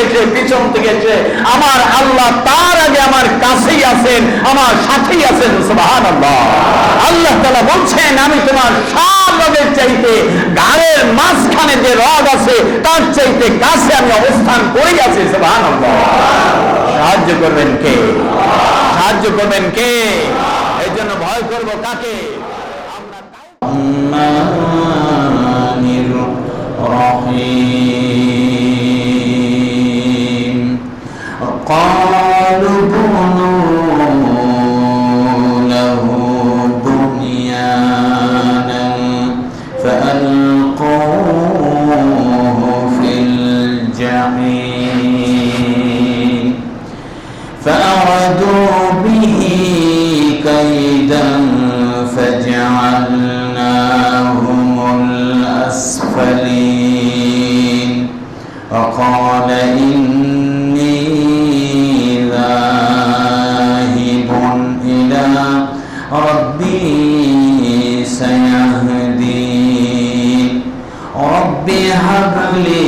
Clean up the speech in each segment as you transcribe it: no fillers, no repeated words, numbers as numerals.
এসে পিছন থেকে এসে আমার আল্লাহ তার আগে আমার কাছেই আছেন, আমার সাথেই আছেন। সুবহানাল্লাহ। আল্লাহ তাআলা বলছেন আমি তোমার সব রগের চাইতে গাড়ের মাঝখানে যে রগ আছে তার চাইতে কাছে আমি অবস্থান করে আছি। সুবহানাল্লাহ। সাহায্য করবেন কে? সাহায্য করবেন কে? এই জন্য ভয় করব কাকে? قالوا بنوا له بنيانا فألقوه في الجحيم فأرادوا به كيدا فجعلناهم الأسفلين وقال إني ذاهب إلى ربي سيهدين رب هب لي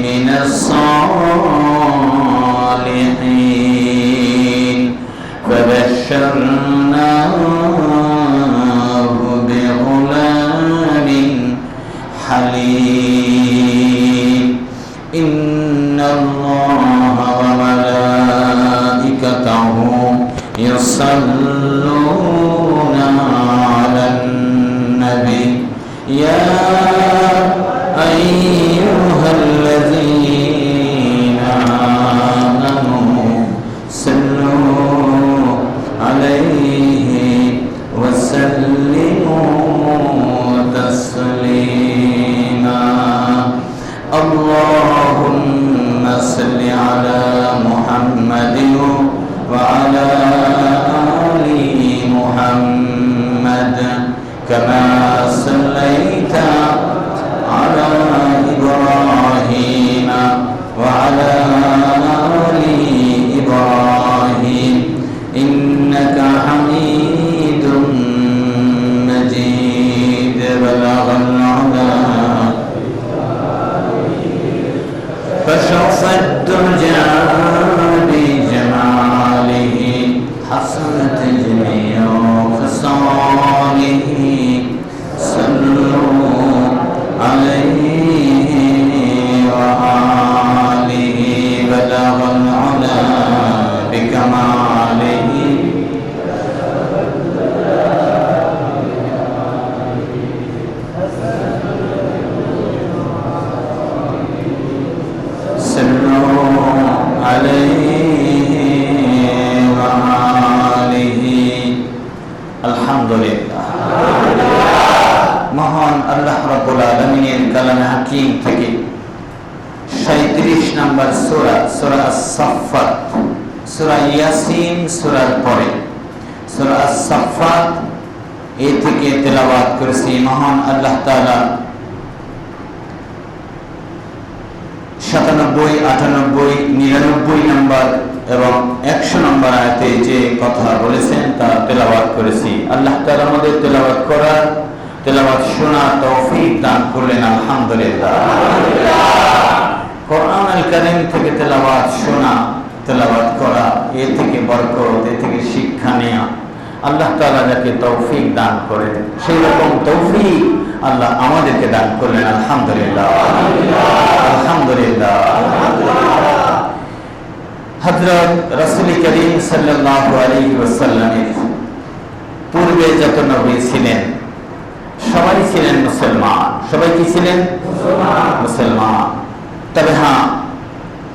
من الصالحين فبشرناه بغلام حليم إن الله وملائكته يصلون على النبي يا أيها الذين آمنوا صلوا عليه وسلموا تسليما اللهم صل على محمد وعلى آل محمد كما صليت على إبراهيم وعلى آل إبراهيم إنك حميد مجيد بلغ العلا فشرف الدرجة بجماله حسنت جميع خصاله صلوا عليه وآله بلغ العلا بكماله আলহামদুলিল্লাহ। মহান আল্লাহ রাব্বুল আলামিনের কালামে হাকিম থেকে 37 নম্বর সূরা, সূরা আস-সাফফাত, সূরা ইয়াসিন সূরার পরে সূরা আস-সাফফাত এ থেকে তেলাওয়াত করেছি। মহান আল্লাহ তাআলা 97, 98, 99 নম্বর এবং 100 নম্বর আয়াতে যে কথা বলেছেন তা তেলাওয়াত করেছি। আল্লাহ তাআলা আমাদের তেলাওয়াত করার, তেলাওয়াত শোনার তৌফিক দান করলেন। আলহামদুলিল্লাহ। কোরআন আল কারীম থেকে তেলাওয়াত শোনা, তেলাওয়াত করা, এ থেকে বরকত, এ থেকে শিক্ষা নেওয়া আল্লাহ তাআলা যাকে তৌফিক দান করেন সেই রকম তৌফিক আল্লাহ আমাদেরকে দান করলেন। আলহামদুলিল্লাহ, আলহামদুলিল্লাহ। হযরত রাসূল করিম সাল্লাল্লাহু আলাইহি ওয়াসাল্লামের পূর্বে যত নবী ছিলেন সবাই ছিলেন মুসলমান। সবাই কি ছিলেন? মুসলমান। তবে হ্যাঁ,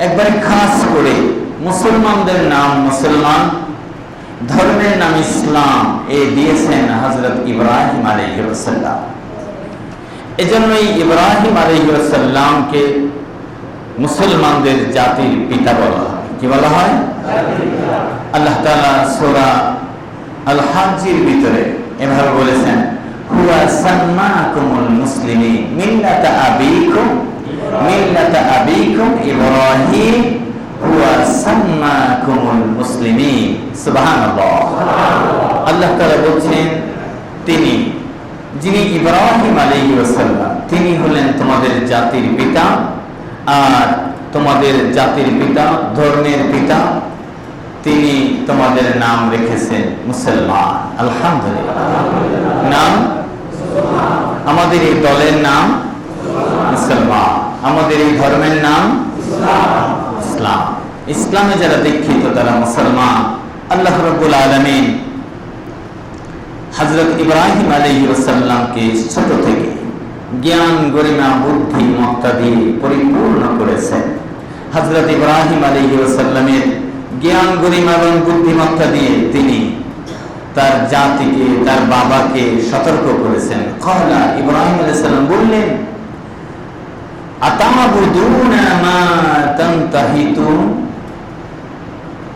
একবারে খাস করে মুসলমানদের নাম মুসলমান, ধর্মের নাম ইসলাম এ দিয়েছেন হযরত ইব্রাহিম আলাইহিস সালাম। এজন্যই ইব্রাহিম আলাইহিস সালামকে মুসলমানদের জাতির পিতা বলা হয়। কি বলা হয়? আল্লাহ তাআলা সূরা আল হাজ্জের ভিতরে এভাবে বলেছেন, হুয়া সাম্মাকুমুল মুসলিমিন মিল্লাতা আবিকুম ইব্রাহিম হুয়া সাম্মাকুমুল মুসলিমিন। সুবহানাল্লাহ। আল্লাহ তাআলা বলছেন তিনি, যিনি ইব্রাহিম আলাইহিস সালাম, তিনি হলেন তোমাদের জাতির পিতা, আর তোমাদের জাতির পিতা, ধর্মের পিতা, তিনি তোমাদের নাম রেখেছেন মুসলমান। আলহামদুলিল্লাহ। নাম আমাদের এই দলের নাম মুসলমান, আমাদের এই ধর্মের নাম ইসলাম। ইসলামে যারা দীক্ষিত তারা মুসলমান। আল্লাহ রাব্বুল আলামিন হযরত ইব্রাহিম আলাইহিস সালামকে ছোট থেকে জ্ঞান, গরিমা, বুদ্ধি, মত্তা দিয়ে পরিপূর্ণ করেছেন। হযরত ইব্রাহিম আলাইহিস সালামের জ্ঞান, গরিমা এবং বুদ্ধিমত্তা দিয়ে তিনি তার জাতিকে, তার বাবাকে সতর্ক করেছেন। ক্বালা, ইব্রাহিম আলাইহিস সালাম বললেন, আতা'বুদুনা মা তানতাহিতুন,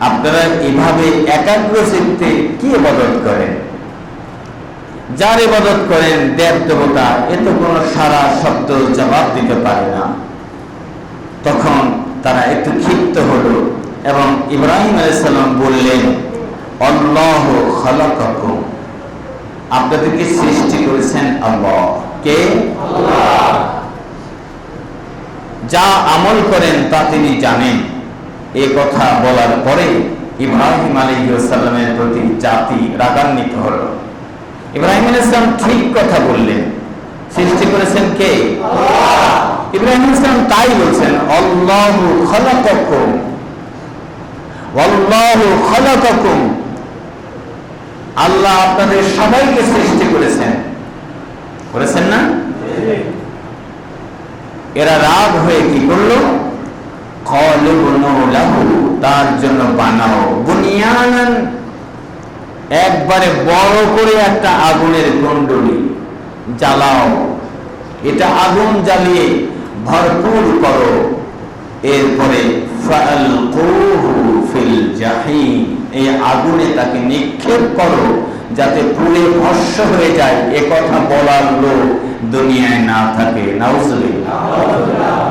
আপনারা এভাবে একাগ্র চিত্তে কি ইবাদত করেন? যার ইবাদত করেন দেব দেবতা, এ তো কোনো সারা শব্দ জবাব দিতে পারে না। তখন তারা একটু ক্ষিপ্ত হলো এবং ইব্রাহিম আলাইহিস সালাম বললেন, আল্লাহু খালাকাকুম, আপনাদেরকে সৃষ্টি করেছেন আল্লাহ। কে? আল্লাহ। যা আমল করেন তা তিনি জানেন। এই কথা বলার পরে ইব্রাহিম আলাইহিস সালামের প্রতি জাতি রাগান্বিত হলো। ইব্রাহিম আলাইহিস সালাম ঠিক কথা বললেন, সৃষ্টি করেছেন কে? আল্লাহ। ইব্রাহিম আলাইহিস সালাম তাই বলছেন, আল্লাহু খালাকাকুম, আল্লাহু খালাকাকুম, আল্লাহ আপনাদের সবাইকে সৃষ্টি করেছেন। করেছেন না? এরা রাগ হয়ে কি করলো? ক্বালু বুনু লাহু, তার জন্য বানাও বুনিয়ানান, একবারে বড় করে একটা আগুনের কুণ্ডলী জ্বালাও, এটা আগুন জ্বালিয়ে ভরপুর করো, এরপরে ফালকুহু ফিল জাহিম, এই আগুনে তাকে নিক্ষেপ করো যাতে পুড়ে ভস্ম হয়ে যায়। এ কথা বলার লোক দুনিয়ায় না থাকে। নাউজুবিল্লাহ।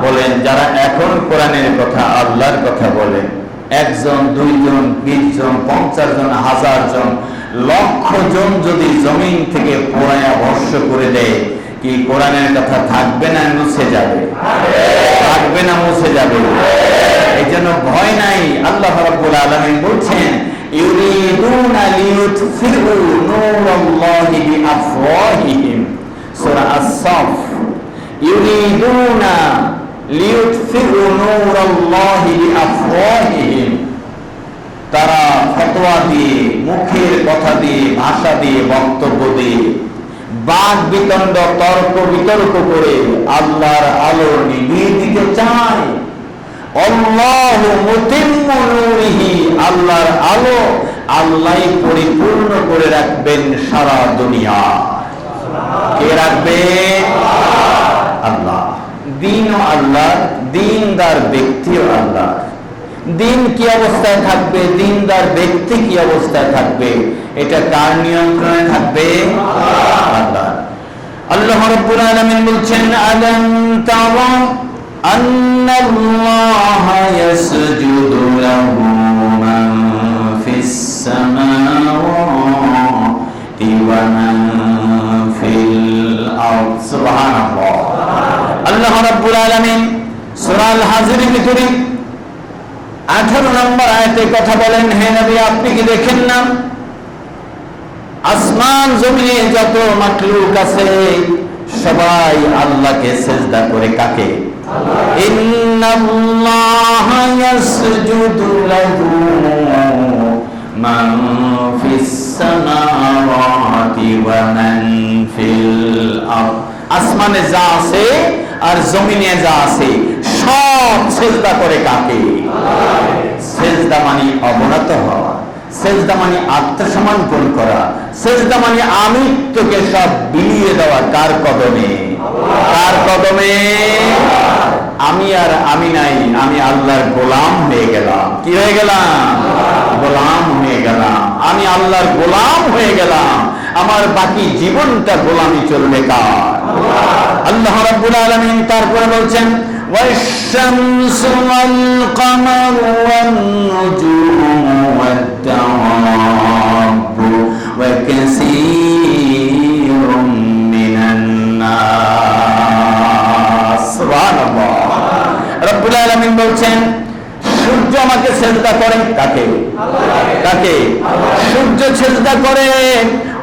বলেন, যারা এখন কোরআনের কথা, আল্লাহর কথা বলেন, 1 জন, 2 জন, 20 জন, 50 জন, 1000 জন, লক্ষ জন যদি জমিন থেকে পোড়ায়া ভস্ম করে দেয়, কি কোরআনের কথা থাকবে না মুছে যাবে? থাকবে না মুছে যাবে? এই জন্য ভয় নাই। আল্লাহ রাব্বুল আলামিন বলছেন, ইউরিদুনা লিইউতফিউ নূরাল্লাহি বিআফওয়াহিহিম, সূরা আস-সাফ। ইউরিদুনা লিইউতফিউ নূরাল্লাহি বিআফওয়াহিহিম, তারা ফতোয়া দিয়ে, মুখের কথা দিয়ে, ভাষা দিয়ে, বক্তব্য দিয়ে, বাদ বিতণ্ড, তর্ক বিতর্ক করে আল্লাহর আলো নিভিয়ে দিতে চায়। আল্লাহু মুতিম্মু নূরিহি, আল্লাহর আলো আল্লাহই পরিপূর্ণ করে রাখবেন সারা দুনিয়া। কে রাখবে? আল্লাহ। দ্বীনও আল্লাহ, দ্বীনদার ব্যক্তিও আল্লাহ। দিন কি অবস্থায় থাকবে, দিনদার ব্যক্তি কি অবস্থায় থাকবে, এটা কার নিয়ন্ত্রণে থাকবে? আল্লাহ। আল্লাহ রাব্বুল আলামিন বলছেন, আলাম তারা আন্নাল্লাহা ইয়াসজুদু লাহু মান ফিস সামাওয়াতি ওয়া মান ফিল আরদ। সুবহানাল্লাহ। আল্লাহ রাব্বুল আলামিন সূরা আল হাজরের ভিতরে 18 নম্বর আয়াতে কথা বলেন, হে নবী আপনি কি দেখেন না আসমান জমিনে যত মাখলুক আছে সবাই আল্লাহকে সিজদা করে। কাকে? ইন্নাল্লাহা ইয়াসজুদু লাহু মান ফিস সামাওয়াতি ওয়া মান ফিল আরদ, আসমানে যা আছে আর জমিনে যা আছে সব সিজদা করে। কাকে? সিজদা মানে অবনত হওয়া, সিজদা মানে আত্মসমর্পণ করা, সিজদা মানে আমিত্বকে সব বিলিয়ে দেওয়া। কার কদমে? কার কদমে? আমি আর আমি নাই, আমি আল্লাহর গোলাম হয়ে গেলাম। কি হয়ে গেলাম? গোলাম হয়ে গেলাম। আমি আল্লাহর গোলাম হয়ে গেলাম, আমার বাকি জীবনটা গোলামি চলবে কার? আল্লাহ রাব্বুল আলামিন তারপরে বলছেন, والشمس والقمر والنجوم والدواب وكثير من الناس। সুবহানাল্লাহ। রব্বুল আলামিন বলছেন সূর্য আমাকে সেজদা করে। কাকে? কাকে? সূর্য সেজদা করে,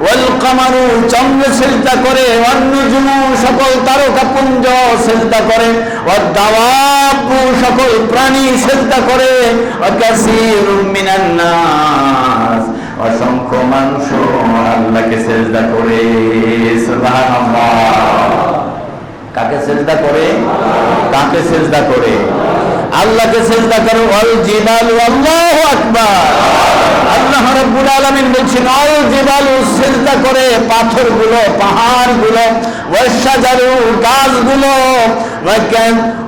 ওয়াল কামারু চন্দ্র সেজদা করে, ওয়ান নুজুমু সকল তারকাপুঞ্জ সেজদা করে, ওয়াদ দাওয়াবু সকল প্রাণী সেজদা করে, ওয়া কাসীরুম মিনান নাস অসংখ্য মানুষ আল্লাহকে সেজদা করে। সুবহানাল্লাহ। কাকে সেজদা করে? কাকে সেজদা করে? আল্লাহকে সেজদা করো। ওয়াল জিবালু আল্লাহু আকবার। আল্লাহ রাব্বুল আলামিন বলছেন ওয়াল জিবালু সেজদা করে, পাথরগুলো, পাহাড়গুলো, ওয়াস শাজারু গাছগুলো,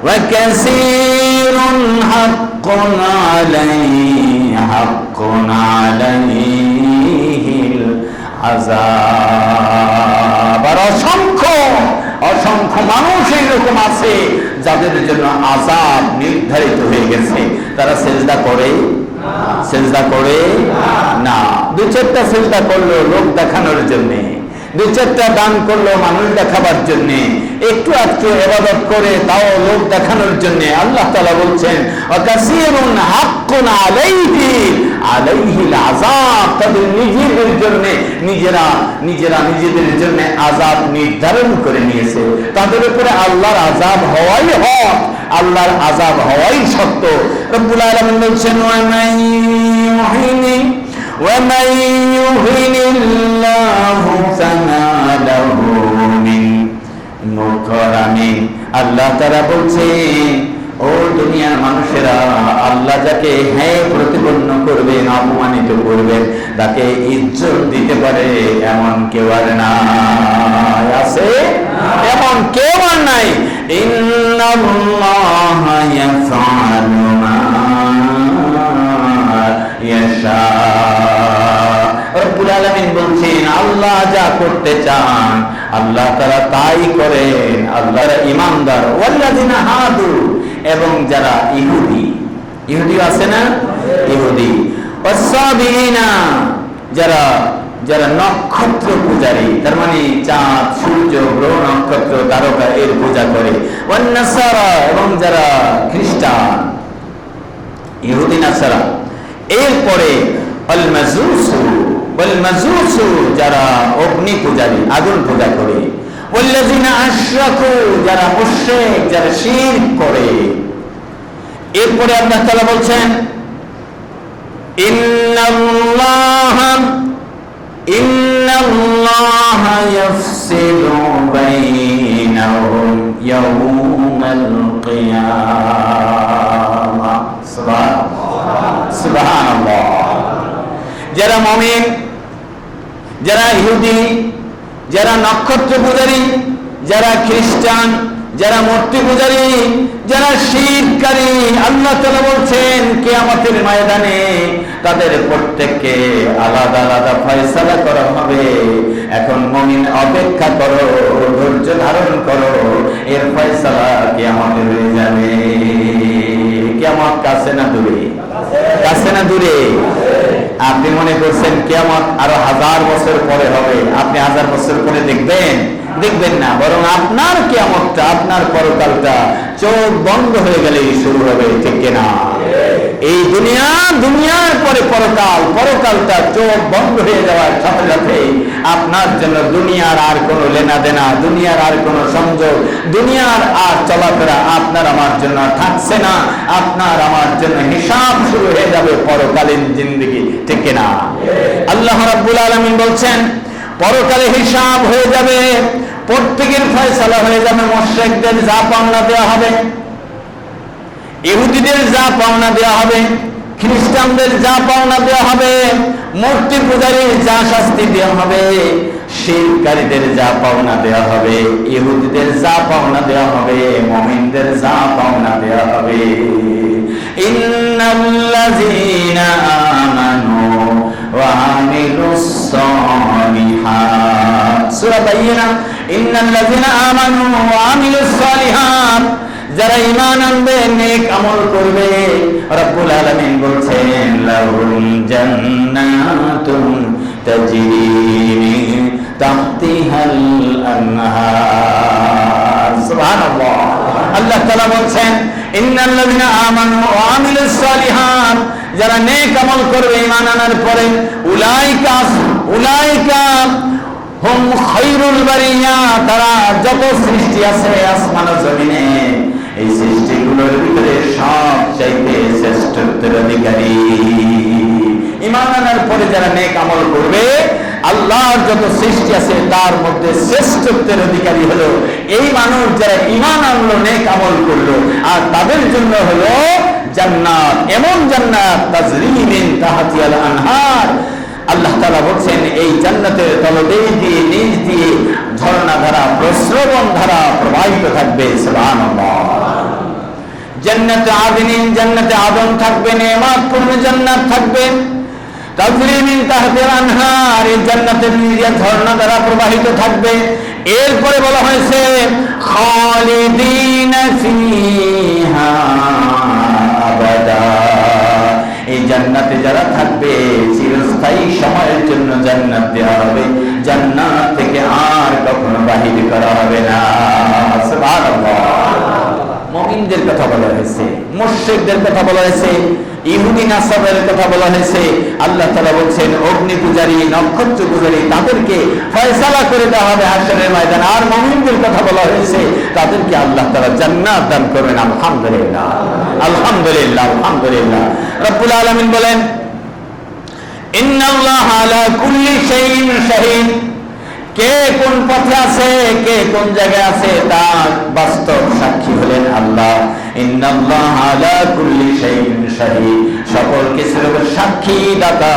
ওয়া কাসীরুন হাক্কুন আলাইহিল আযাব। আর অসংখ্য মানুষ এইরকম আছে যাদের জন্য আযাব নির্ধারিত হয়ে গেছে। তারা সেজদা করে? সেজদা করে না। দুই চারটা সেজদা করলো লোক দেখানোর জন্য, দুই চারটা দান করলো মানুষ দেখাবার জন্য, একটু একটু ইবাদত করে তাও লোক দেখানোর জন্য। আল্লাহ তাআলা বলছেন ওয়াকাসীরুন হাক্কুন আলাইহিল আযাব। তাদের নিজেদের জন্য নিজেদের জন্য আযাব নির্ধারণ করে নিয়েছে। তাদের উপরে আল্লাহর আযাব হওয়াই হক, আল্লাহর আযাব হওয়াই সত্য। রব্বুল আলামিন বলছেন ومن يهن الله فما له من مكرم। আল্লাহ তাআলা বলছেন ও দুনিয়ার মানুষেরা, আল্লাহ যাকে হ্যাঁ প্রতিপন্ন করবেন, অপমানিত করবেন, তাকে ইজ্জত দিতে পারে এমন কেউ আর নাই। আছে? এমন কেউ আর নাই। ইন্নাল্লাহা ইয়াফআলু মা ইয়াশা। রব্বুল আলামিন বলছেন আল্লাহ যা করতে চান আল্লাহ তাআলা তাই করেন। আল্লাহর ঈমানদার ওয়াল্লাযিনা হাদু, এবং যারা ইহুদি আছে না, ইহুদি, ওয়াসসাবিনা যারা নক্ষত্র পূজারী, তার মানে চাঁদ, সূর্য, গ্রহ, নক্ষত্র, তারকা এর পূজা করে, ওয়ান নাসারা, এবং যারা খ্রিস্টান, ইহুদি নাসারা। এরপরে আল মাজুসু যারা অগ্নি পূজারী, আগুন পূজা করে, ওয়াল্লাযিনা আশরাকু যারা মুশরিক, যারা শিরক করে। এরপরে আল্লাহ তাআলা বলছেন ইন্নাল্লাহা ইয়াফসিলু বাইনাহুম ইয়াওমাল কিয়ামাহ। সুবহানাল্লাহ। যারা মুমিন, যারা ইহুদি, যারা নক্ষত্র পূজারী, যারা খ্রিস্টান, যারা মূর্তি পূজারী, যারা শিরকারী, আল্লাহ তাআলা বলছেন কিয়ামতের ময়দানে তাদের প্রত্যেককে আলাদা আলাদা ফয়সালা করা হবে। এখন মুমিন অপেক্ষা করো, ধৈর্য ধারণ করো, এর ফয়সালা কিয়ামতে হয়ে যাবে। কিয়ামত কাছে না দূরে? কাছে না দূরে? আপনি মনে করছেন কিয়ামত আরো 1000 বছর পরে হবে, আপনি 1000 বছর পরে দেখবেন না, বরং আপনার কিয়ামতটা, আপনার পরকালটা চোখ বন্ধ হয়ে গেলেই শুরু হবে। ঠিক কিনা? এই দুনিয়ার পরে পরকালটা চোখ বন্ধ হয়ে যাওয়ার সাথে সাথে আপনার জন্য দুনিয়ার আর কোনো লেনা দেনা, দুনিয়ার আর কোনো সংযোগ, দুনিয়ার আর চলাফেরা আপনার আমার জন্য থাকছে না। আপনার আমার জন্য হিসাব শুরু হয়ে যাবে পরকালীন জিন্দেগি। ঠিক কিনা? আল্লাহ রাব্বুল আলামিন বলছেন পরকালে হিসাব হয়ে যাবে, প্রত্যেকের ফয়সালা হয়ে যাবে। মুশরিকদের যা পাওনা দেওয়া হবে, ইহুদিদের যা পাওনা দেওয়া হবে, খ্রিস্টানদের যা পাওনা দেওয়া হবে, মূর্তি পূজারীর যা শাস্তি দেওয়া হবে, শিরকারীদের যা পাওনা দেওয়া হবে, ইহুদিদের যা পাওনা দেওয়া হবে, মুমিনদের যা পাওনা দেওয়া হবে। ইন্নাল্লাযীনা আমানু ওয়া আমিলুস সালিহাত। সূরা বাইয়িনা। ইন্নাল্লাযীনা আমানু ওয়া আমিলুস সালিহাত, যারা ঈমান আনবে, নেক আমল করবে, রব্বুল আলামিন বলছেন লাহুম জান্নাতুন তাজরি মিন তাহতিহাল আনহার। সুবহানাল্লাহ। আল্লাহ তাআলা বলছেন ইন্নাল্লাযিনা আমানু ওয়া আমিলুস সালিহাত, যারা নেক আমল করবে ঈমান আনার পরে, উলাইকা হুম খায়রুল বারিয়া, তারা যত সৃষ্টি আছে আসমান ও জমিনে, এই সৃষ্টিগুলোর ভিতরে সবচাইতে শ্রেষ্ঠত্বের অধিকারী। ঈমান আনার পরে যারা নেক আমল করবে, আল্লাহর যত সৃষ্টি আছে তার মধ্যে শ্রেষ্ঠত্বের অধিকারী হলো এই মানুষ যারা ঈমান আনলো, নেক আমল করলো, আর তাদের জন্য হলো জান্নাত, এমন জান্নাত তাজরি মিন তাহতিহাল আনহার। আল্লাহ তাআলা বলছেন এই জান্নাতের তলদেশ দিয়ে নিচ দিয়ে ঝর্ণা ধারা, প্রস্রবণ ধারা প্রবাহিত থাকবে। সুবহানাল্লাহ। জান্নাতে আদনিন, জান্নাতে আদম থাকবে, নেয়ামতপূর্ণ জান্নাত থাকবে, তাজরি মিন তাহতিহাল আনহার, এই জান্নাতের নিচ দিয়ে ঝর্ণা ধারা প্রবাহিত থাকবে। এরপরে বলা হয়েছে খালিদিনা ফিহা আবাদা, এই জান্নাতে যারা থাকবে চিরস্থায়ী সময়ের জন্য জান্নাত দেওয়া হবে, জান্নাত থেকে আর কখনো বাহির করা হবে না। সুবহানাল্লাহ। মুমিনদের কথা বলা হয়েছে, মুশরিকদের কথা বলা হয়েছে, ইহুদি নাসাবের কথা বলা হয়েছে। আল্লাহ তাআলা বলছেন অগ্নি পূজারী, নক্ষত্র পূজারী, তাদেরকে ফয়সালা করে দেওয়া হবে হাশরের ময়দানে। আর মুমিনদের কথা বলা হয়েছে, তাদেরকে আল্লাহ তাআলা জান্নাত দান করবেন। আলহামদুলিল্লাহ, আলহামদুলিল্লাহ, আলহামদুলিল্লাহ। রব্বুল আলামিন বলেন ইন্নাল্লাহা আলা কুল্লি শাইইন শাহীদ, কে কোন পথে আছে, কে কোন জায়গায় আছে তার বাস্তব সাক্ষী হলেন আল্লাহ। ইন্নাল্লাহা আলা কুল্লি শাইইন শাহীদ, সকল কিছুর উপর সাক্ষী দাতা,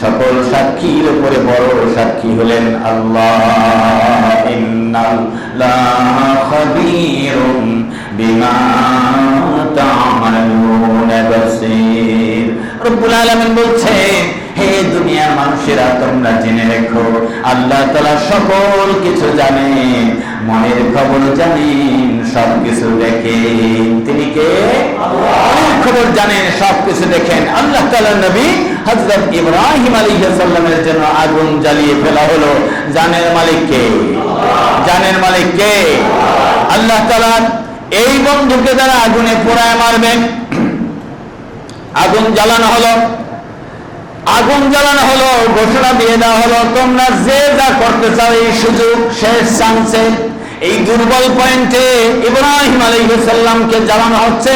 সকল সাক্ষীর উপরে বড় সাক্ষী হলেন আল্লাহ। ইন্নাল্লাহা খাবীরুম বিমা তা'মালুনা বাসীর। রব্বুল আলামিন বলছেন হে দুনিয়ার মানুষেরা তোমরা জেনে রেখো আল্লাহ তাআলা সকল কিছু জানেন, মনের খবর জানেন, সবকিছু দেখেন। তিনি কে? আল্লাহ। খবর জানেন, সবকিছু দেখেন। আল্লাহ তাআলার নবী হযরত ইব্রাহিম আলাইহিস সালামের জন্য আগুন জ্বালিয়ে ফেলা হলো, জানের মালিক কে? জানের মালিক কে? আল্লাহ তাআলা এই বন্ধুকে যারা আগুনে পোড়ায় মারবেন, আগুন জ্বালানো হলো, আগুন জ্বালানো হলো, ঘোষণা দিয়ে দেওয়া হলো তোমরা যে যা করতে চাও এই সুযোগ শেষ চান্সে, এই দুর্বল পয়েন্টে ইব্রাহিম আলাইহিস সালামকে জ্বালানো হচ্ছে।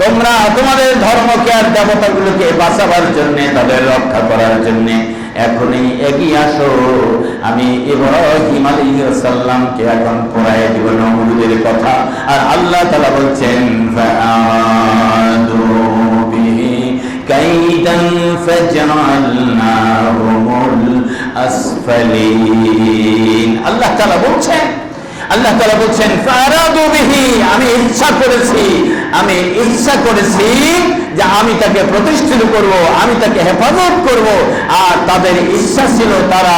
তোমরা তোমাদের ধর্মকে আর দেবতাগুলোকে বাঁচাবার জন্য, তাদের রক্ষা করার জন্য এখনই এগিয়ে আসো। আমি ইব্রাহিম আলাইহিস সালামকে এখন পড়ায় দিব নমরুদের কথা। আর আল্লাহ তাআলা বলছেন ফাআদু বিহি কাইদান ফাজআলনাহুমুল আসফালিন। আল্লাহ তাআলা বলছেন, আল্লাহ তাআলা বলছেন ফারাদু বিহি, আমি ইচ্ছা করেছি যে আমি তাকে প্রতিষ্ঠিত করব, আমি তাকে হেফাজত করব। আর তাদের ইচ্ছা ছিল তারা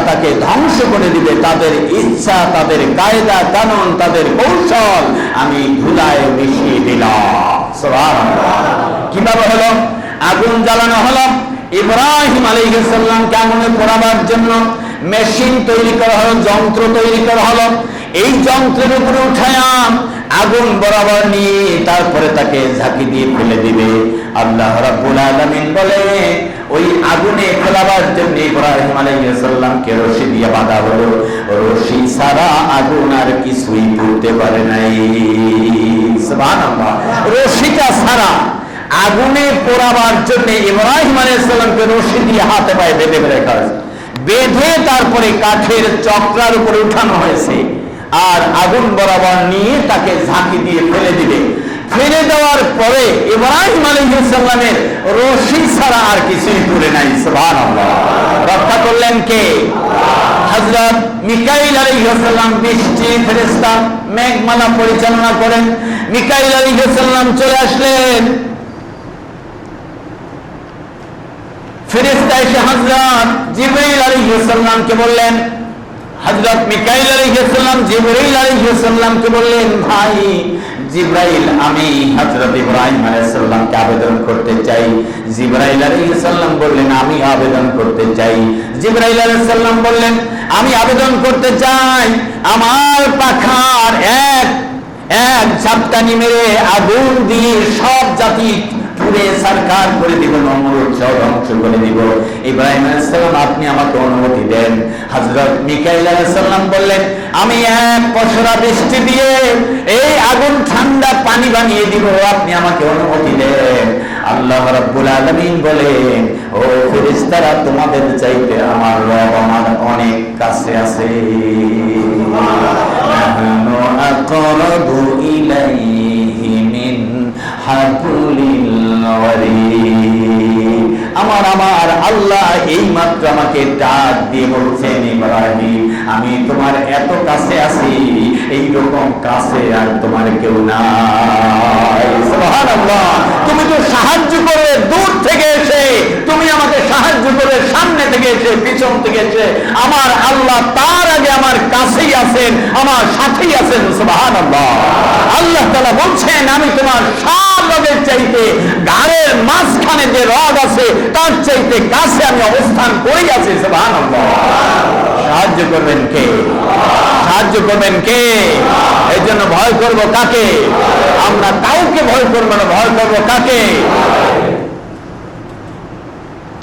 তাকে ধ্বংস করে দিবে। তাদের ইচ্ছা, তাদের কায়দা কানুন, তাদের কৌশল আমি ধুলায় মিশিয়ে দিলাম। সুবহানাল্লাহ। কিভাবে হলো? আগুন জ্বালানো হলো, ইব্রাহিম আলাইহিস সালামকে আগুনে পোড়াবার জন্য মেশিন তৈরি করা হলো, যন্ত্র তৈরি করা হলো। এই যন্ত্রের উপরে উঠায়া আগুন বরাবর নিয়ে তারপরে তাকে ঝাঁকি দিয়ে ফেলে দিবে। আল্লাহ রাব্বুল আলামিন বলে ওই আগুনে ফেলাবার জন্য ইব্রাহিম আলাইহিস সালামকে রশি দিয়ে বাঁধা হলো। রশি ছাড়া আগুন আর কিছুই করতে পারে নাই। সুবহানাল্লাহ। রশিটা ছাড়া আগুনে পোড়াবার জন্য ইব্রাহিম আলাইহিস সালামকে রশি দিয়ে হাতে পায়ে বেঁধে রাখা হয়েছে। বেঁধে তারপরে কাঠের চক্রার উপরে উঠানো হয়েছে, আর আগুন বরাবর নিয়ে তাকে ঝাঁকি দিয়ে ফেলে দিবে। ফেলে দেওয়ার পরে ইব্রাহিম আলাইহিস সালামের রশি ছাড়া আর কিছুই করে নাই। সুবহানাল্লাহ। রক্ষা করলেন কে? হযরত মিকাইল আলাইহিস সালাম, বৃষ্টি ফেরেশতা, মেঘমালা পরিচালনা করেন। মিকাইল আলাইহিস সালাম চলে আসলেন। ফেরেশতা এসে হযরত জিবরাইল আলাইহিস সালামকে বললেন, হযরত মিকাইল আলাইহিস সালাম জিবরাইল আলাইহিস সালামকে বললেন, ভাই জিবরাইল, আমি হযরত ইব্রাহিম আলাইহিস সালামকে আবেদন করতে চাই। জিবরাইল আলাইহিস সালাম বললেন, আমি আবেদন করতে চাই। জিবরাইল আলাইহিস সালাম বললেন, আমি আবেদন করতে চাই আমার পাখার এক ঝাপটানি মেরে আগুন দিয়ে সব জাতি পুরে সরকার করে দিব, নমরুদ সব ধ্বংস করে দিব। ইব্রাহিম আলাইহিস সালাম, আপনি আমাকে অনুমতি দেন। হযরত মিকাইল আলাইহিস সালাম বললেন, আমি এক পশরা বৃষ্টি দিয়ে এই আগুন ঠান্ডা পানি বানিয়ে দিব, আপনি আমাকে অনুমতি দেন। আল্লাহ রাব্বুল আলামিন বলেন, ও ফেরেশতারা, তোমাদের চাইতে আমার রব আমার অনেক কাছে আছে। নাহনু আকরাবু ইলাইহি মিন হাবলিল ওয়ারিদ। আমার আল্লাহ এই মাত্র আমাকে ডাক দিয়ে বলছেন, ইব্রাহিম, আমি তোমার এত কাছে আছি, এইরকম কাছে আর তোমার কেউ নাই। সুবহানাল্লাহ। তুমি তো সাহায্য করে দূর থেকে এসে, তুমি আমাকে সাহায্য করে সামনে থেকে এসে, পিছন থেকে এসে, আমার আল্লাহ তার আগে আমার কাছেই আছেন, আমার সাথেই আছেন। সুবহানাল্লাহ। আল্লাহ তাআলা বলছেন, আমি তোমার সব রগের চাইতে গাড়ের মাঝখানে যে রগ আছে তার চাইতে কাছে আমি অবস্থান করেই আছি। সুবহানাল্লাহ। সাহায্য করবেন কে? সাহায্য করবেন কে? এই জন্য ভয় করব কাকে? আমরা কাউকে ভয় করব না, ভয় করব কাকে?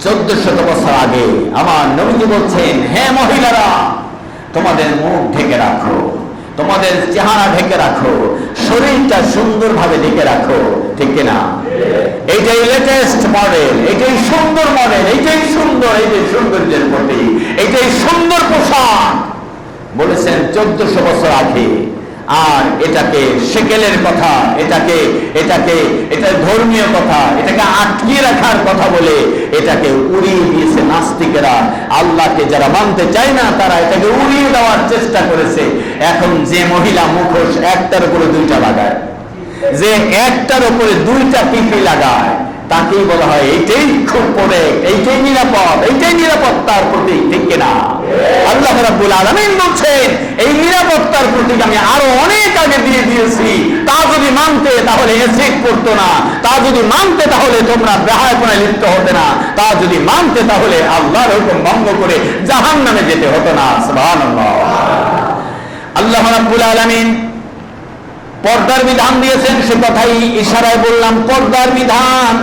1400 বছর আগে আমার নবীজি বলছেন, হে মহিলারা, তোমাদের মুখ ঢেকে রাখো, তোমাদের চেহারা ঢেকে রাখো, শরীরটা সুন্দরভাবে ঢেকে রাখো। ঠিক কিনা? এইটাই লেটেস্ট মডেল, এইটাই সুন্দর মডেল, এইটাই সুন্দর, এইটাই সৌন্দর্যের প্রতীক, এইটাই সুন্দর পোশাক বলেছেন 1400 বছর আগে। আর এটাকে সেকেলের কথা, এটা ধর্মীয় কথা, এটাকে আটকিয়ে রাখার কথা বলে এটাকে উড়িয়ে দিয়েছে নাস্তিকেরা। আল্লাহকে যারা মানতে চায় না তারা এটাকে উড়িয়ে দেওয়ার চেষ্টা করেছে। এখন যে মহিলা মুখোশ একটার উপরে দুইটা লাগায়, যে একটার উপরে দুইটা টিপি লাগায়, তাকেই বলা হয় এইটাই খুব পরে, এইটাই নিরাপদ, এইটাই নিরাপত্তার প্রতীক। ঠিক কিনা? আল্লাহ রাব্বুল আলামিন বলছেন, এই নিরাপত্তার প্রতীক আমি আরো অনেক আগে দিয়ে দিয়েছি। তা যদি মানতে তাহলে এসিড পড়তো না, তা যদি মানতে তাহলে তোমরা বেহায়াপনায় লিপ্ত হতে না, তা যদি মানতে তাহলে আল্লাহর হুকুম ভঙ্গ করে জাহান্নামে যেতে হতো না। সুবহানাল্লাহ। আল্লাহ রাব্বুল আলামিন পর্দার বিধান দিয়েছেন, সে কথাই ইশারায় বললাম, পর্দার বিধান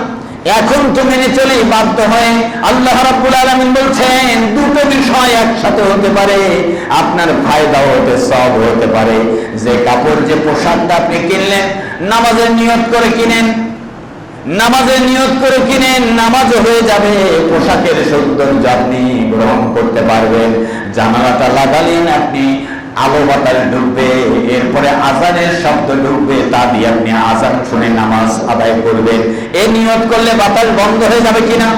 এখন তো মেনে চলেই বাধ্য হয়। আল্লাহ রাব্বুল আলামিন বলছেন, দুটো বিষয় একসাথে হতে পারে, আপনার ফায়দাও হতে, সব হতে পারে। যে কাপড়, যে পোশাকটা আপনি কিনলেন, নামাজের নিয়ত করে কিনেন, নামাজের নিয়ত করে কিনেন, নামাজও হয়ে যাবে, পোশাকের সৌন্দর্য আপনি গ্রহণ করতে পারবেন। জানালাটা লাগালেন আপনি, আলো বাতাস ঢুকবে, এরপরে আজানের শব্দ ঢুকবে, তা দিয়ে আপনি আজান শুনে নামাজ আদায় করবেন। এই নিয়ত করলে বাতাস বন্ধ হয়ে যাবে কিনা?